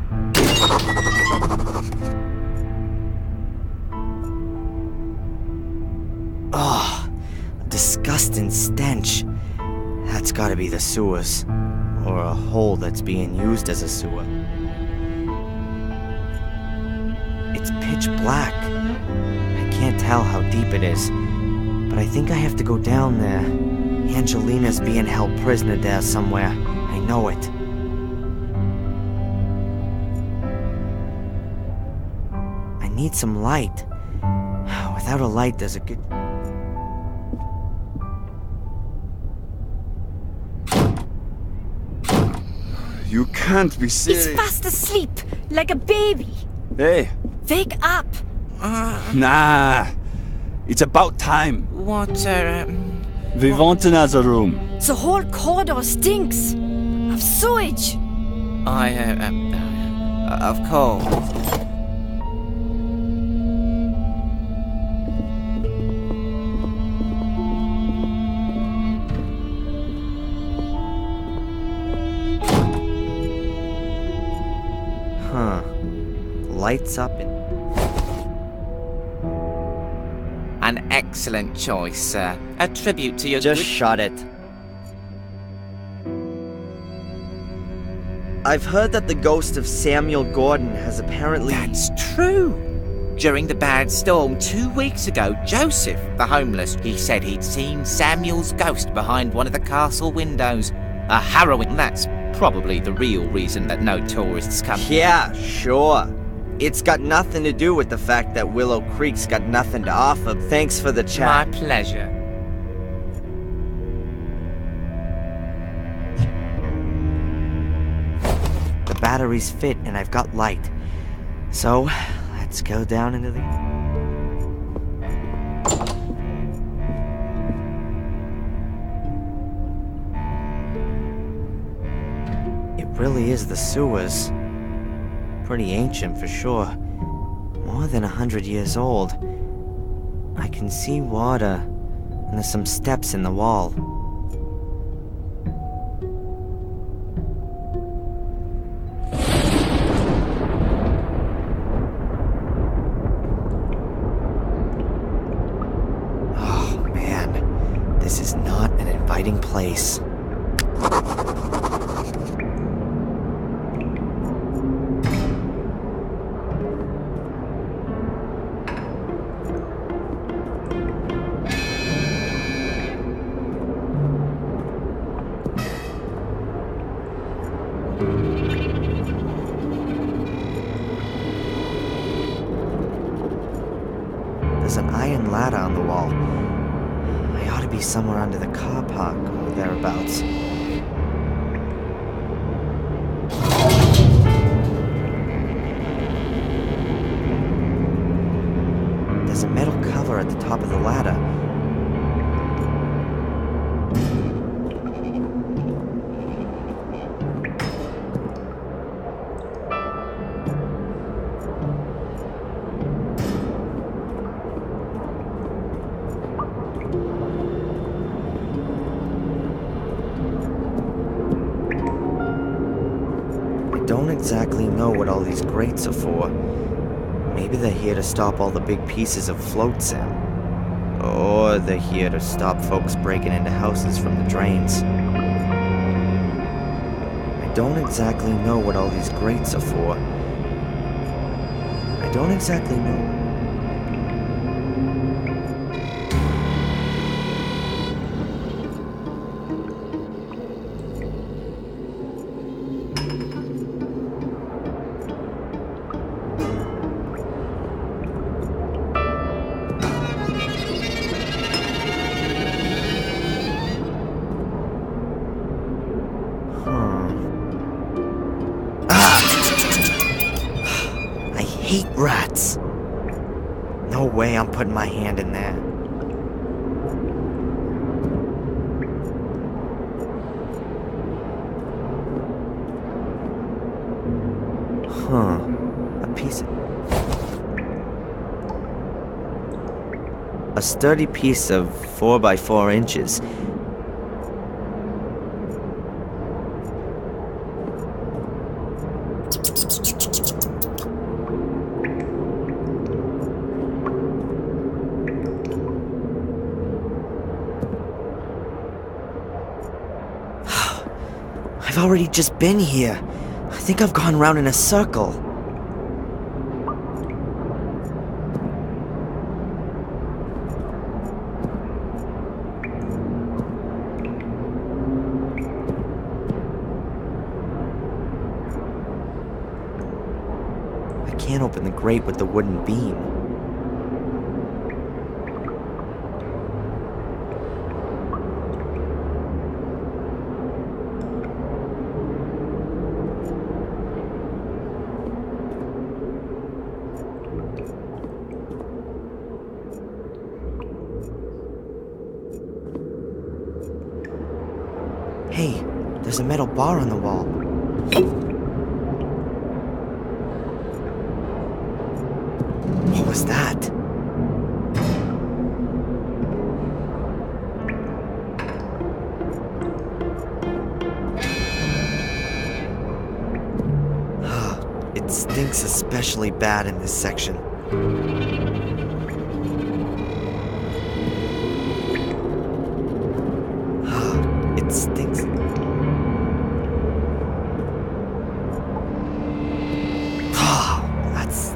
Oh, a disgusting stench. That's gotta be the sewers. Or a hole that's being used as a sewer. It's pitch black. I can't tell how deep it is, but I think I have to go down there. Angelina's being held prisoner there somewhere. I know it. I need some light. Without a light, there's a good... You can't be serious. He's fast asleep, like a baby. Hey, Wake up. nah. It's about time. What, We want another room. The whole corridor stinks of sewage. Of course. Huh. Lights up and... An excellent choice, sir. A tribute to your Just good... shut it. I've heard that the ghost of Samuel Gordon has apparently... That's true. During the bad storm 2 weeks ago, Joseph, the homeless, he said he'd seen Samuel's ghost behind one of the castle windows. A harrowing... That's probably the real reason that no tourists come. Yeah, sure. It's got nothing to do with the fact that Willow Creek's got nothing to offer. Thanks for the My chat. pleasure. The batteries fit and I've got light. So, let's go down into the... It really is the sewers. Pretty ancient for sure. More than 100 years old. I can see water, and there's some steps in the wall. Oh man, this is not an inviting place. There's an iron ladder on the wall. I ought to be somewhere under the car park or thereabouts. There's a metal cover at the top of the ladder. don't exactly know what all these grates are for. Maybe they're here to stop all the big pieces of floats in. Or they're here to stop folks breaking into houses from the drains. I don't exactly know what all these grates are for. I don't exactly know. I hate rats. No way I'm putting my hand in there. A piece of... A sturdy piece of 4 by 4 inches. I've already just been here. I think I've gone round in a circle. I can't open the grate with the wooden beam. Hey, there's a metal bar on the wall. What was that? It stinks especially bad in this section. It stinks. That's...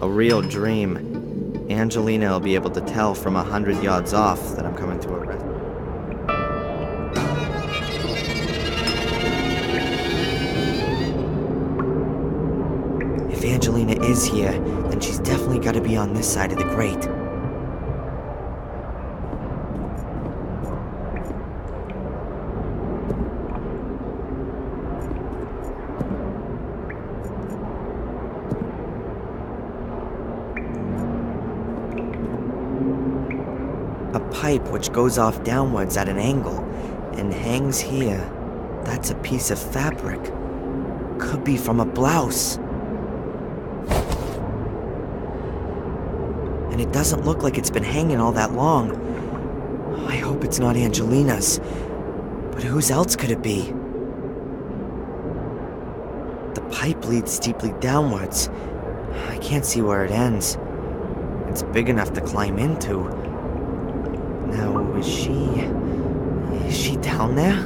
A real dream. Angelina will be able to tell from 100 yards off that I'm coming to her rest. If Angelina is here, then she's definitely got to be on this side of the grate. A pipe which goes off downwards at an angle and hangs here. That's a piece of fabric. Could be from a blouse. And it doesn't look like it's been hanging all that long. I hope it's not Angelina's. But whose else could it be? The pipe leads steeply downwards. I can't see where it ends. It's big enough to climb into. Now, is she down there?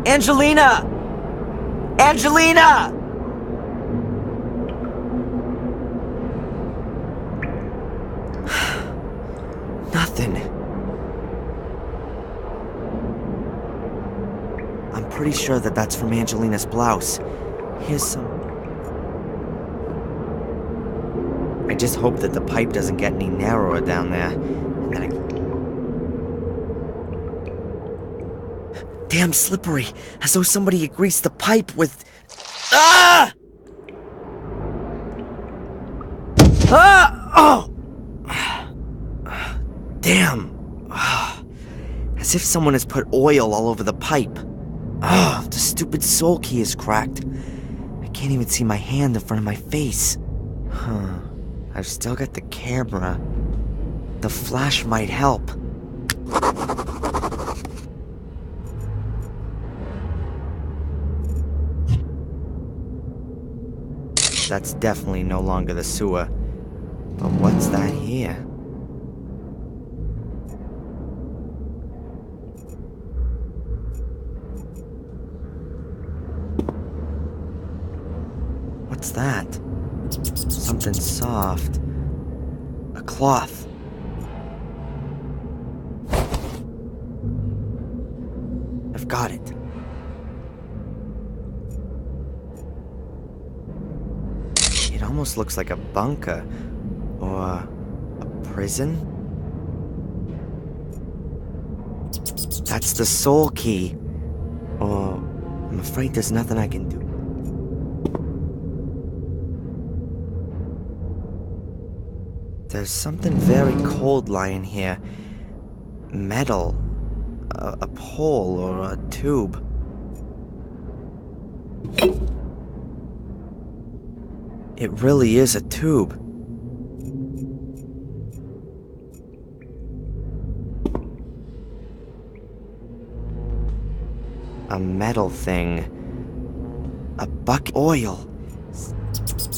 Angelina! Angelina! Nothing. I'm pretty sure that that's from Angelina's blouse. Here's some... I just hope that the pipe doesn't get any narrower down there. And then Damn slippery, as though somebody had greased the pipe with... Ah! Ah! Oh! Damn. As if someone has put oil all over the pipe. Oh, the stupid soul key is cracked. I can't even see my hand in front of my face. I've still got the camera. The flash might help. That's definitely no longer the sewer. But what's that here? What's that? Something soft. A cloth. I've got it. It almost looks like a bunker. Or a prison? That's the soul key. Or I'm afraid there's nothing I can do. There's something very cold lying here. Metal. A pole or a tube. It really is a tube. A metal thing. A bucket. Oil.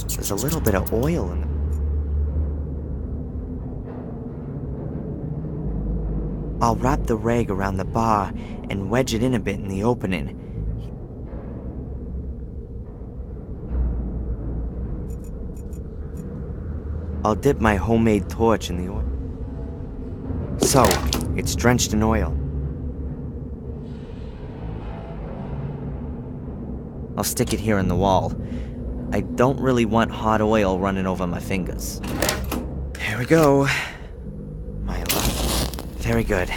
There's a little bit of oil in it. I'll wrap the rag around the bar and wedge it in a bit in the opening. I'll dip my homemade torch in the oil. So, it's drenched in oil. I'll stick it here in the wall. I don't really want hot oil running over my fingers. Here we go. My luck. Very good.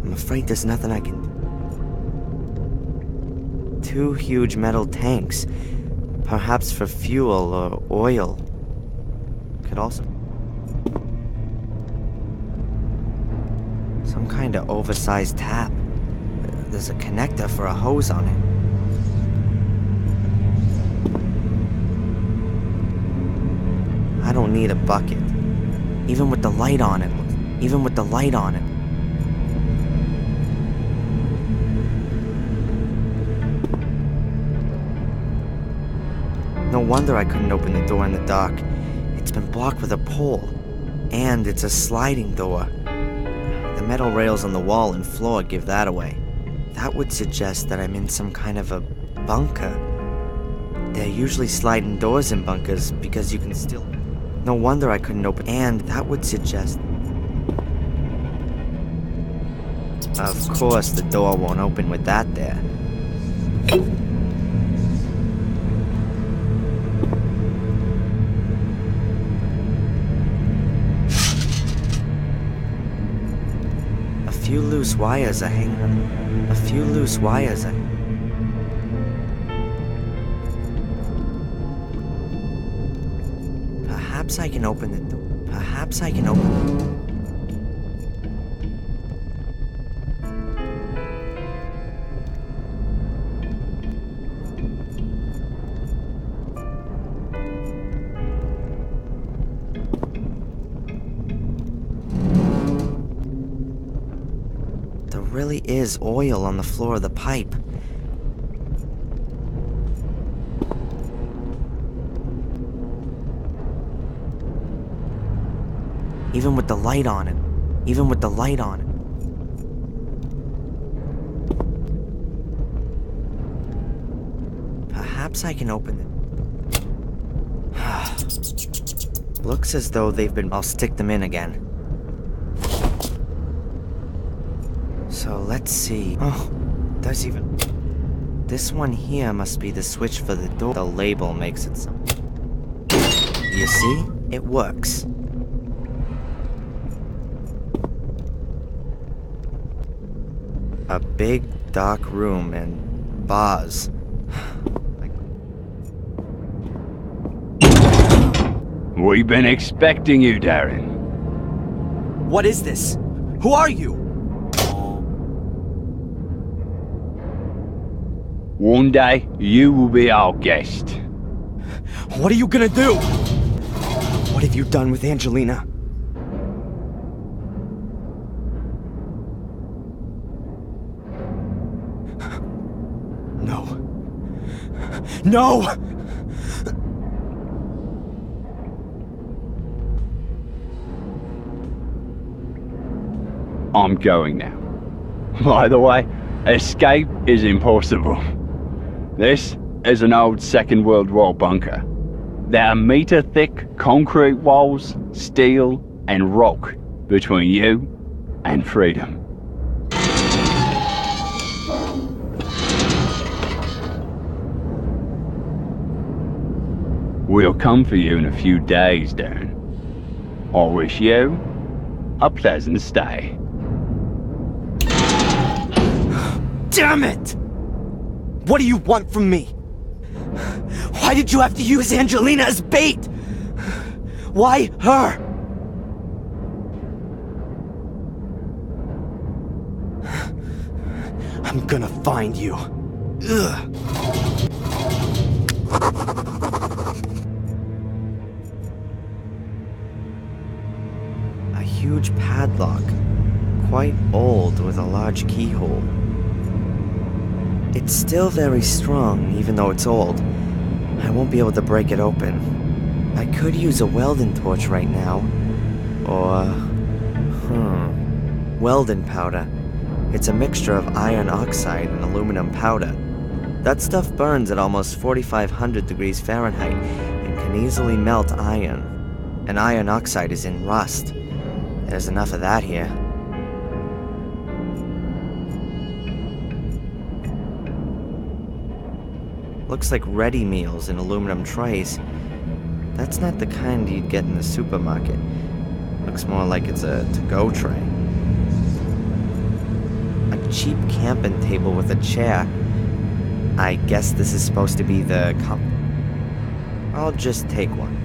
I'm afraid there's nothing I can do. 2 huge metal tanks. Perhaps for fuel or oil. Could also... Some kind of oversized tap. There's a connector for a hose on it. I don't need a bucket. Even with the light on it. Even with the light on it. No wonder I couldn't open the door in the dark. It's been blocked with a pole. And it's a sliding door. The metal rails on the wall and floor give that away. That would suggest that I'm in some kind of a bunker. There are usually sliding doors in bunkers because you can still... No wonder I couldn't open... And that would suggest... Of course the door won't open with that there. A few loose wires are hanging on. A few loose wires are... Perhaps I can open the door. Perhaps I can open the door. There really is oil on the floor of the pipe. Even with the light on it. Even with the light on it. Perhaps I can open it. Looks as though they've been... I'll stick them in again. So let's see. Oh, there's even... This one here must be the switch for the door. The label makes it so. You see? It works. A big, dark room and bars. We've been expecting you, Darren. What is this? Who are you? One day, you will be our guest. What are you gonna do? What have you done with Angelina? No. No! I'm going now. By the way, escape is impossible. This is an old Second World War bunker. There are meter-thick concrete walls, steel, and rock between you and freedom. We'll come for you in a few days, Darren. I wish you a pleasant stay. Damn it! What do you want from me? Why did you have to use Angelina as bait? Why her? I'm gonna find you. Ugh. A huge padlock, quite old with a large keyhole. It's still very strong, even though it's old. I won't be able to break it open. I could use a welding torch right now. Or... Welding powder. It's a mixture of iron oxide and aluminum powder. That stuff burns at almost 4,500 degrees Fahrenheit and can easily melt iron. And iron oxide is in rust. There's enough of that here. Looks like ready meals in aluminum trays. That's not the kind you'd get in the supermarket. Looks more like it's a to-go tray. A cheap camping table with a chair. I guess this is supposed to be the I'll just take one.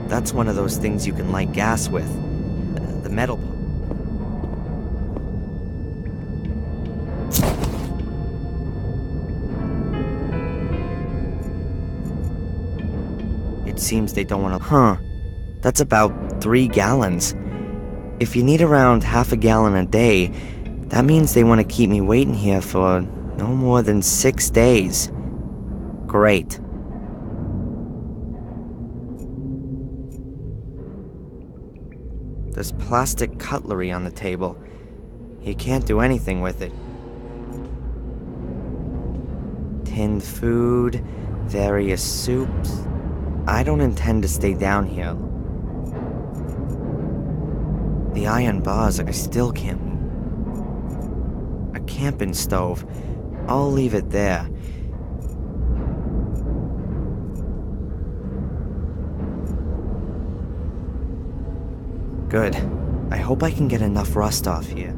That's one of those things you can light gas with. The metal part. Seems they don't want to... That's about 3 gallons. If you need around half a gallon a day, that means they want to keep me waiting here for no more than 6 days. Great. There's plastic cutlery on the table. You can't do anything with it. Tinned food, various soups... I don't intend to stay down here. The iron bars, I still can't move. A camping stove. I'll leave it there. Good. I hope I can get enough rust off here.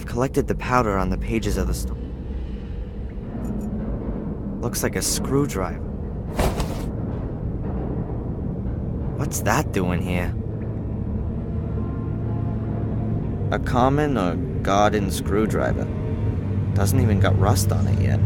Collected the powder on the pages of the stone. Looks like a screwdriver. What's that doing here? A common or garden screwdriver. Doesn't even got rust on it yet.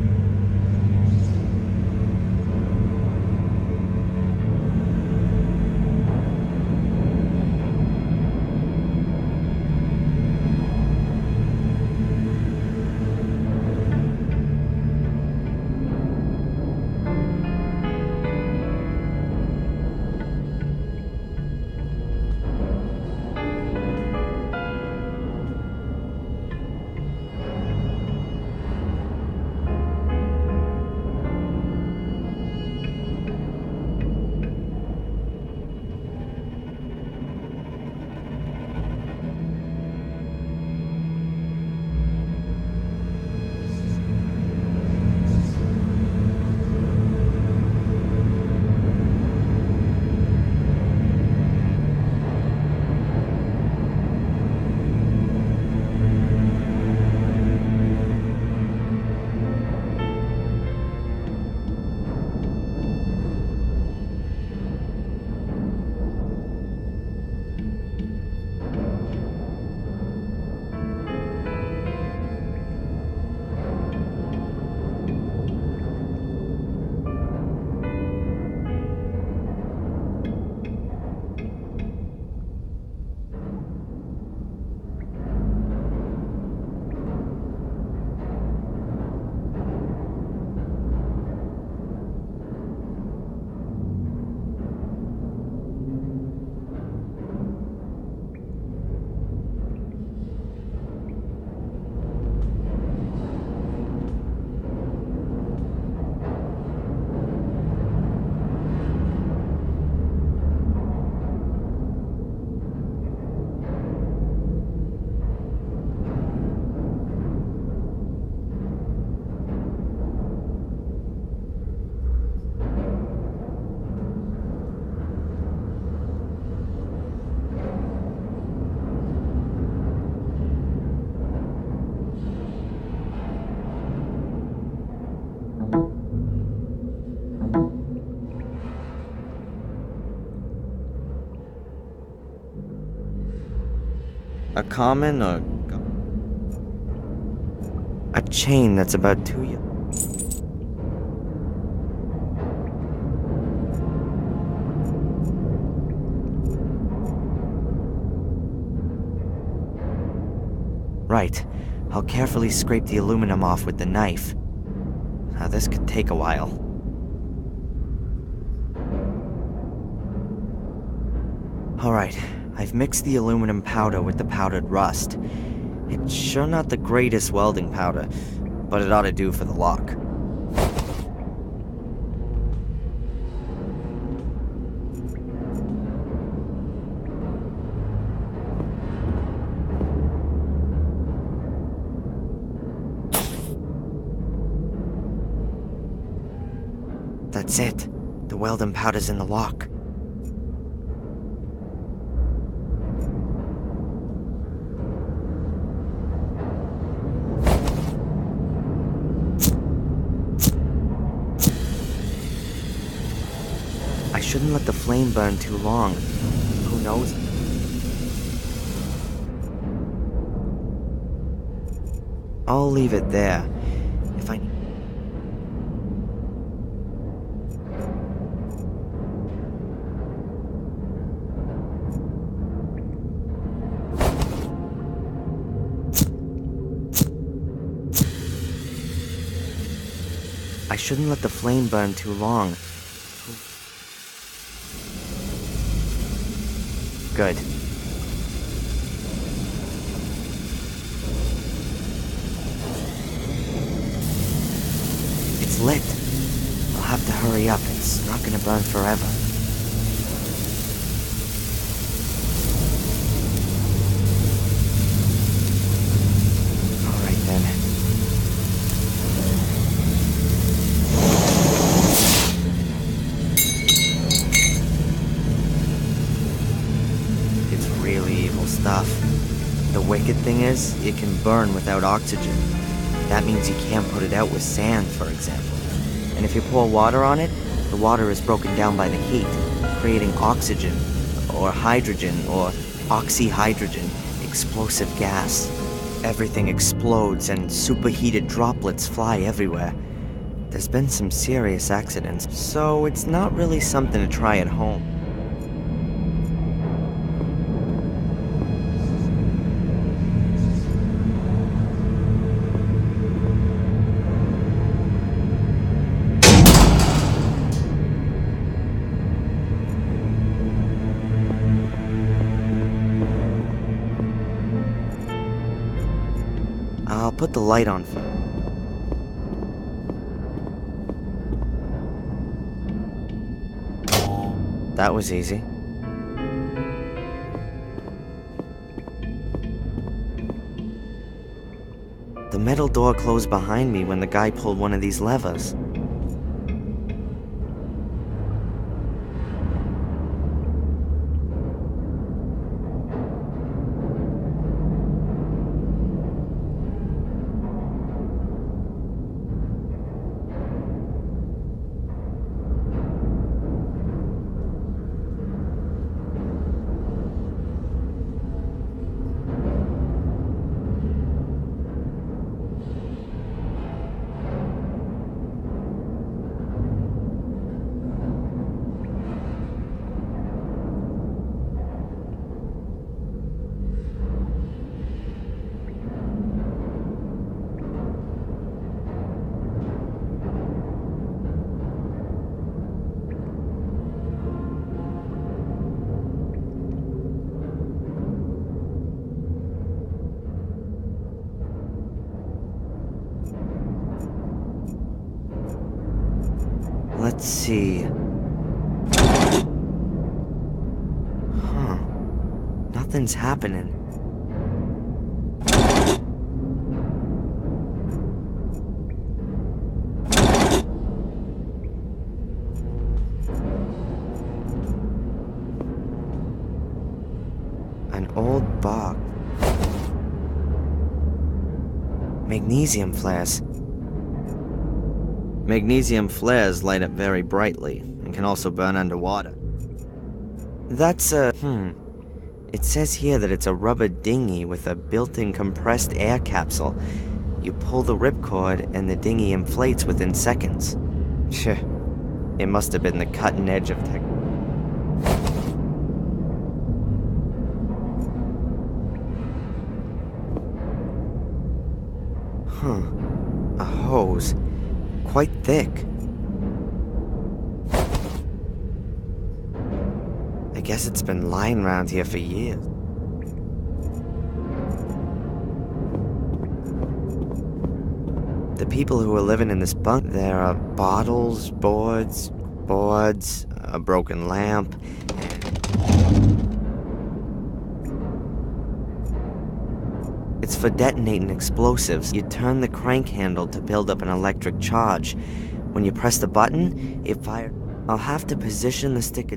A common or... a chain that's about 2 years... Right. I'll carefully scrape the aluminum off with the knife. Now this could take a while. Alright, I've mixed the aluminum powder with the powdered rust. It's sure not the greatest welding powder, but it ought to do for the lock. That's it. The welding powder's in the lock. I shouldn't let the flame burn too long. Who knows? I'll leave it there. If I... I shouldn't let the flame burn too long. Good. It's lit. I'll have to hurry up. It's not gonna burn forever. Alright then. Stuff. The wicked thing is, it can burn without oxygen. That means you can't put it out with sand, for example. And if you pour water on it, the water is broken down by the heat, creating oxygen, or hydrogen, or oxyhydrogen, explosive gas. Everything explodes and superheated droplets fly everywhere. There's been some serious accidents, so it's not really something to try at home. I'll put the light on first. That was easy. The metal door closed behind me when the guy pulled one of these levers. Let's see. Huh. Nothing's happening. An old box. Magnesium flares. Magnesium flares light up very brightly and can also burn underwater. That's It says here that it's a rubber dinghy with a built-in compressed air capsule. You pull the ripcord and the dinghy inflates within seconds. It must have been the cutting edge of tech. A hose. Quite thick. I guess it's been lying around here for years. The people who are living in this bunk, there are bottles, boards, a broken lamp, it's for detonating explosives. You turn the crank handle to build up an electric charge. When you press the button, it fires. I'll have to position the stick.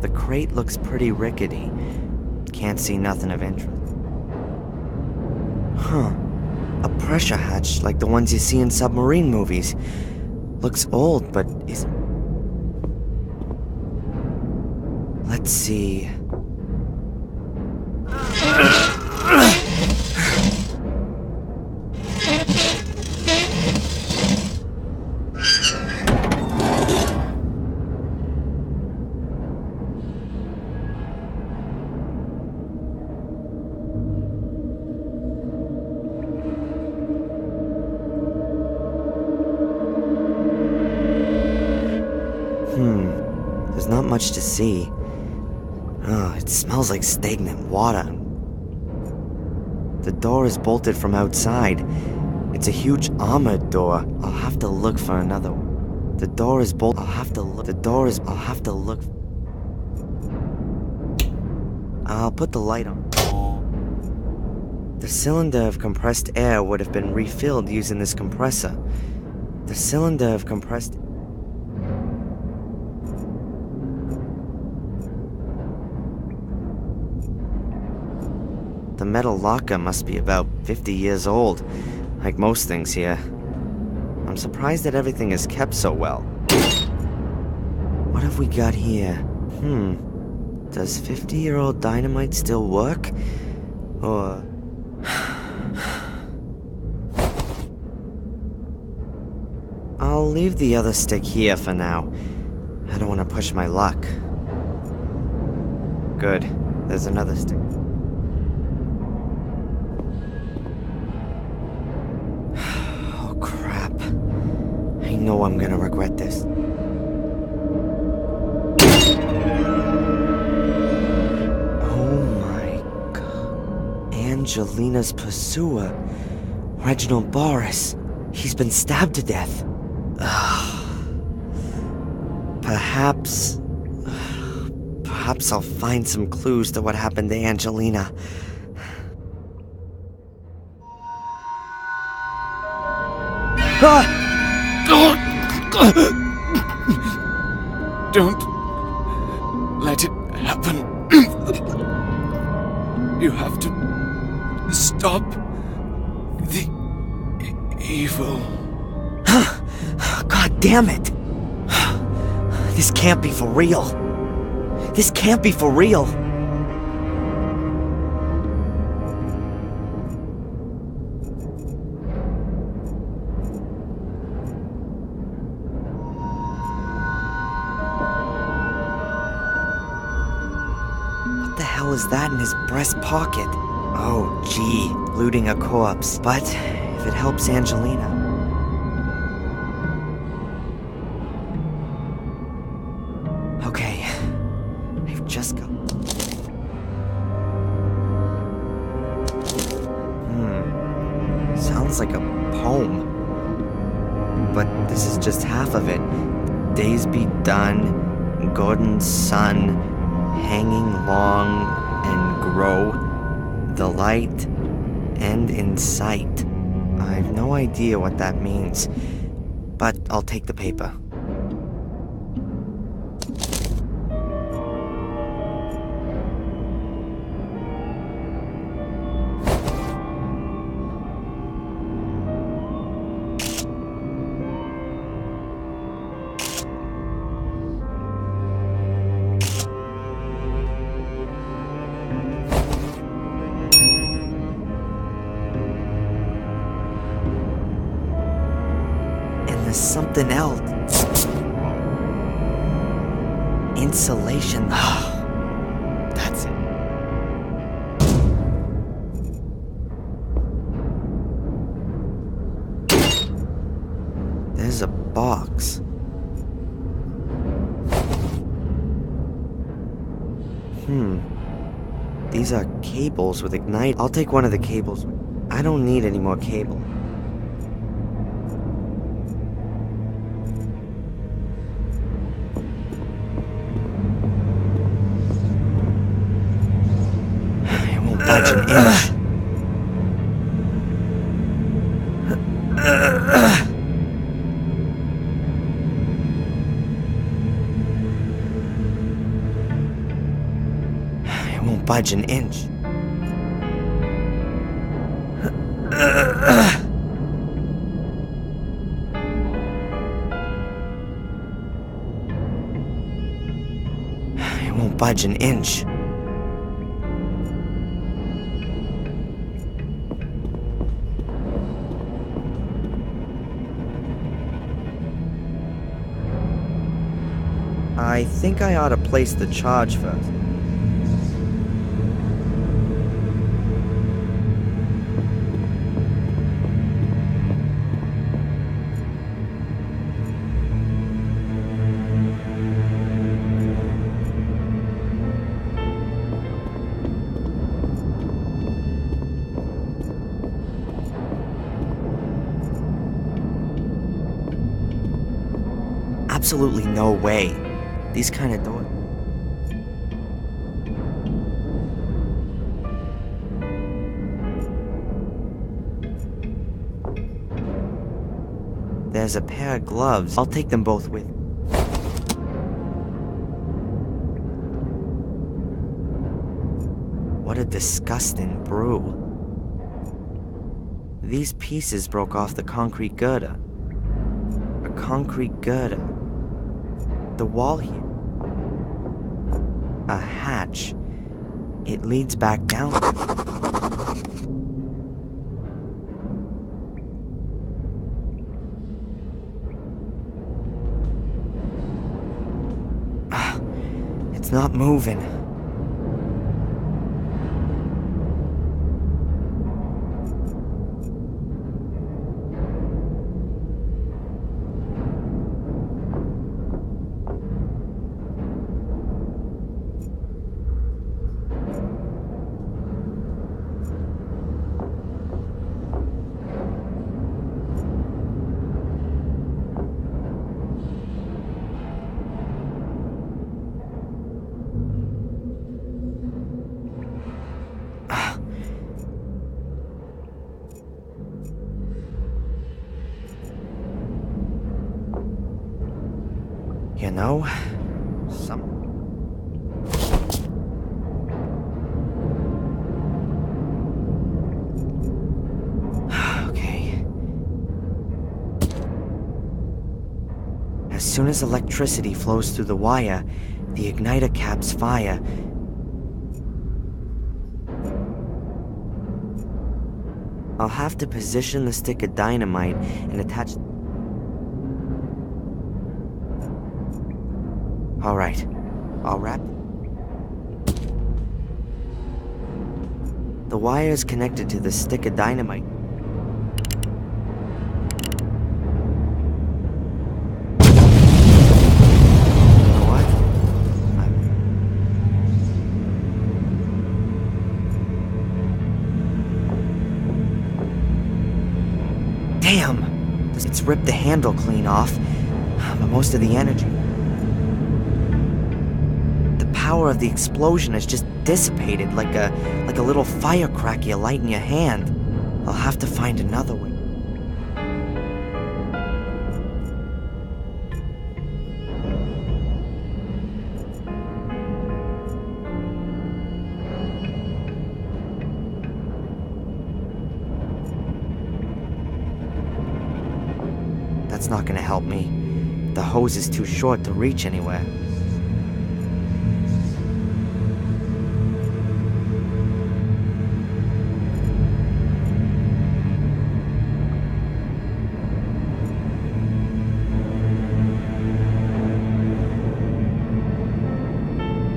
The crate looks pretty rickety. Can't see nothing of interest. A pressure hatch like the ones you see in submarine movies. Looks old, but isn't. Let's see. There's not much to see. It smells like stagnant water. The door is bolted from outside. It's a huge armored door. I'll have to look for another one. The door is bolted. I'll have to look. I'll have to look. I'll put the light on. The cylinder of compressed air would have been refilled using this compressor. The cylinder of compressed. The metal locker must be about 50 years old, like most things here. I'm surprised that everything is kept so well. What have we got here? Does 50-year-old dynamite still work? Or... I'll leave the other stick here for now. I don't want to push my luck. Good. There's another stick. Oh, crap. I know I'm gonna regret this. Oh my god. Angelina's pursuer, Reginald Boris. He's been stabbed to death. Perhaps I'll find some clues to what happened to Angelina. Don't let it happen. You have to stop the evil. God damn it! This can't be for real. This can't be for real. What the hell is that in his breast pocket? Oh, gee, looting a corpse. But if it helps Angelina... Okay, I've just got... Sounds like a poem. But this is just half of it. Days be done, Gordon's son, hanging long and grow, the light end in sight. I've no idea what that means, but I'll take the paper. There's something else. Insulation. That's it. There's a box. These are cables with ignite. I'll take one of the cables. I don't need any more cable. It won't budge an inch. Budge an inch. It won't budge an inch. I think I ought to place the charge first. Absolutely no way. These kind of doors. There's a pair of gloves. I'll take them both with. What a disgusting brew. These pieces broke off the concrete girder. A concrete girder. The wall here. A hatch. It leads back down. It's not moving. You know, Okay. As soon as electricity flows through the wire, the igniter caps fire. I'll have to position the stick of dynamite and attach... All right, I'll wrap. The wire is connected to the stick of dynamite. You know what? Damn! It's ripped the handle clean off, but most of the energy... The power of the explosion has just dissipated like a little firecracker you light in your hand. I'll have to find another way. That's not gonna help me. The hose is too short to reach anywhere.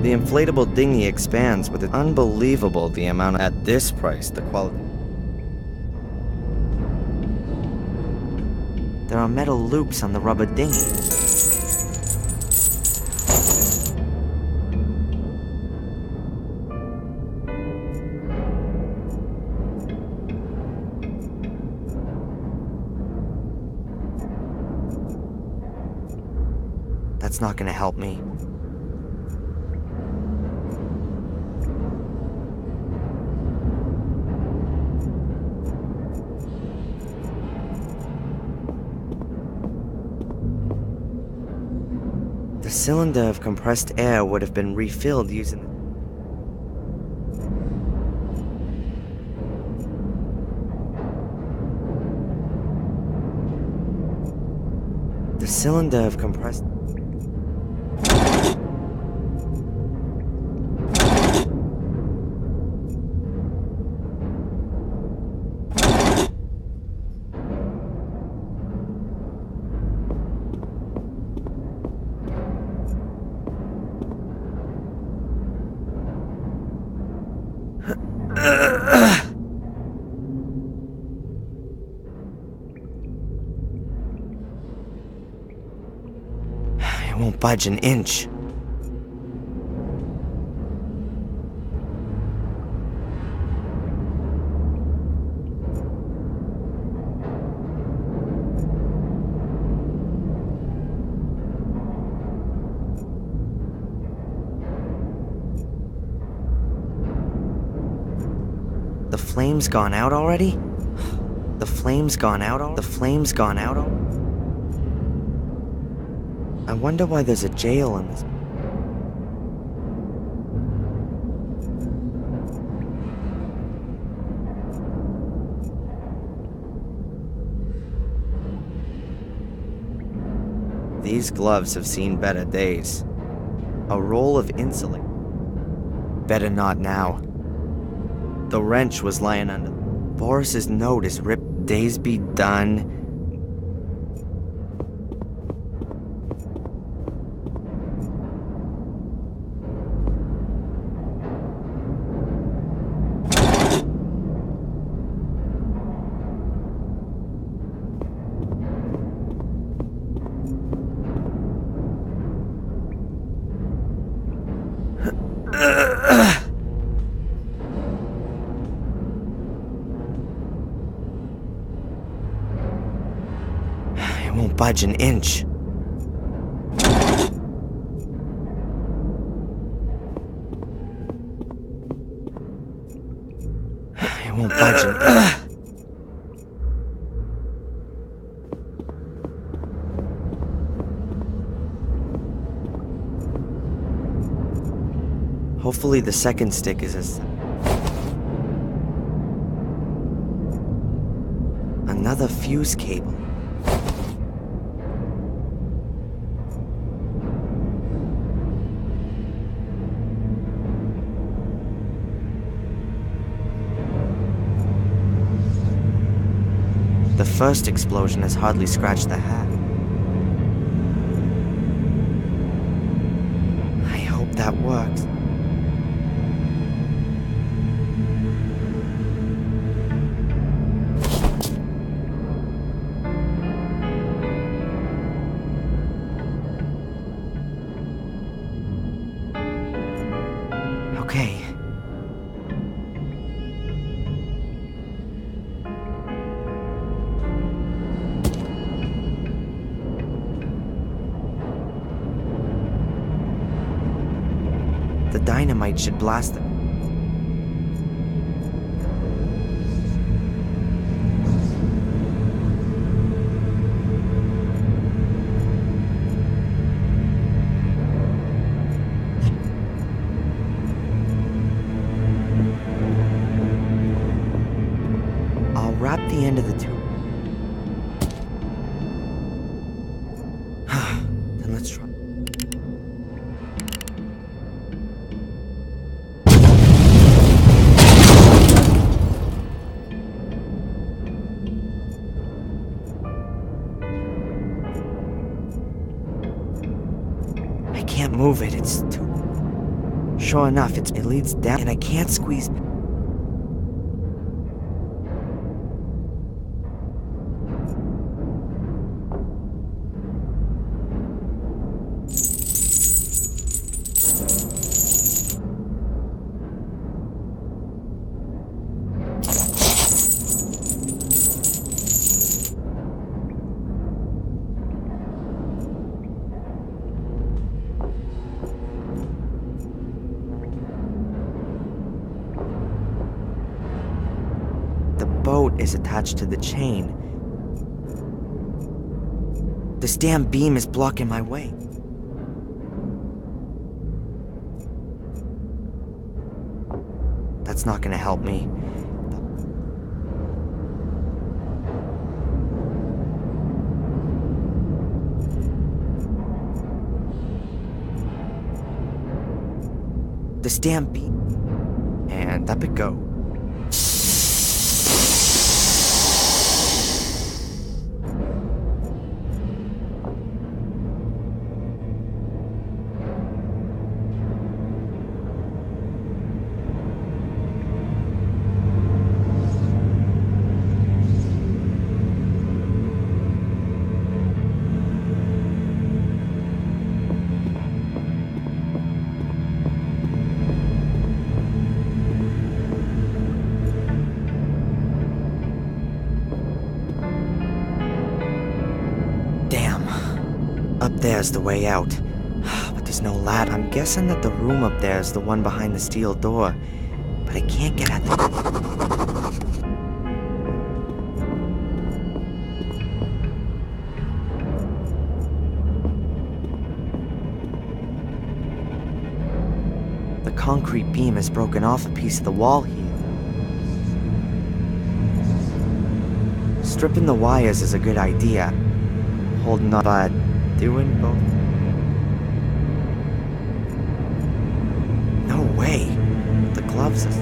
The inflatable dinghy expands with it. Unbelievable the amount at this price, the quality. There are metal loops on the rubber dinghy. That's not gonna help me. The cylinder of compressed air would have been refilled using the cylinder of compressed. It won't budge an inch. The flame's gone out already? The flame's gone out already? The flame's gone out already? I wonder why there's a jail in this. These gloves have seen better days. A roll of insulate. Better not now. The wrench was lying under. Boris's note is ripped. Days be done. It won't budge an inch. It won't budge an inch. Hopefully the second stick is as... Another fuse cable. The first explosion has hardly scratched the hat. I hope that works. Okay. The dynamite should blast them. I'll wrap the end of the tube. Then let's try. I can't move it, it's too... Sure enough, it leads down, and I can't squeeze. The boat is attached to the chain. This damn beam is blocking my way. That's not gonna help me. This damn beam. And up it goes. Up there's the way out, but there's no ladder. I'm guessing that the room up there is the one behind the steel door, but I can't get at the... The concrete beam has broken off a piece of the wall here. Stripping the wires is a good idea. Holding on, but doing both. No way. The gloves is...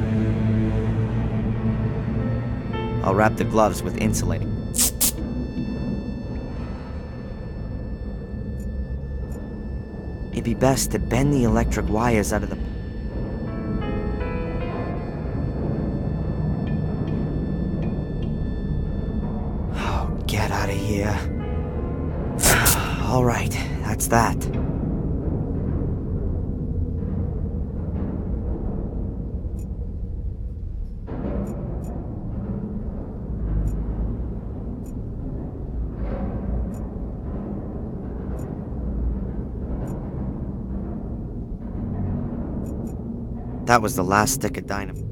I'll wrap the gloves with insulating. It'd be best to bend the electric wires out of the... Oh, get out of here. All right, that's that. That was the last stick of dynamite.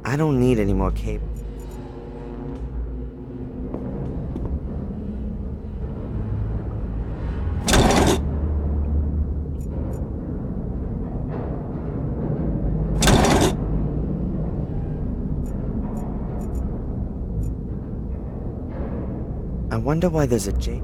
I don't need any more cable. I wonder why there's a J.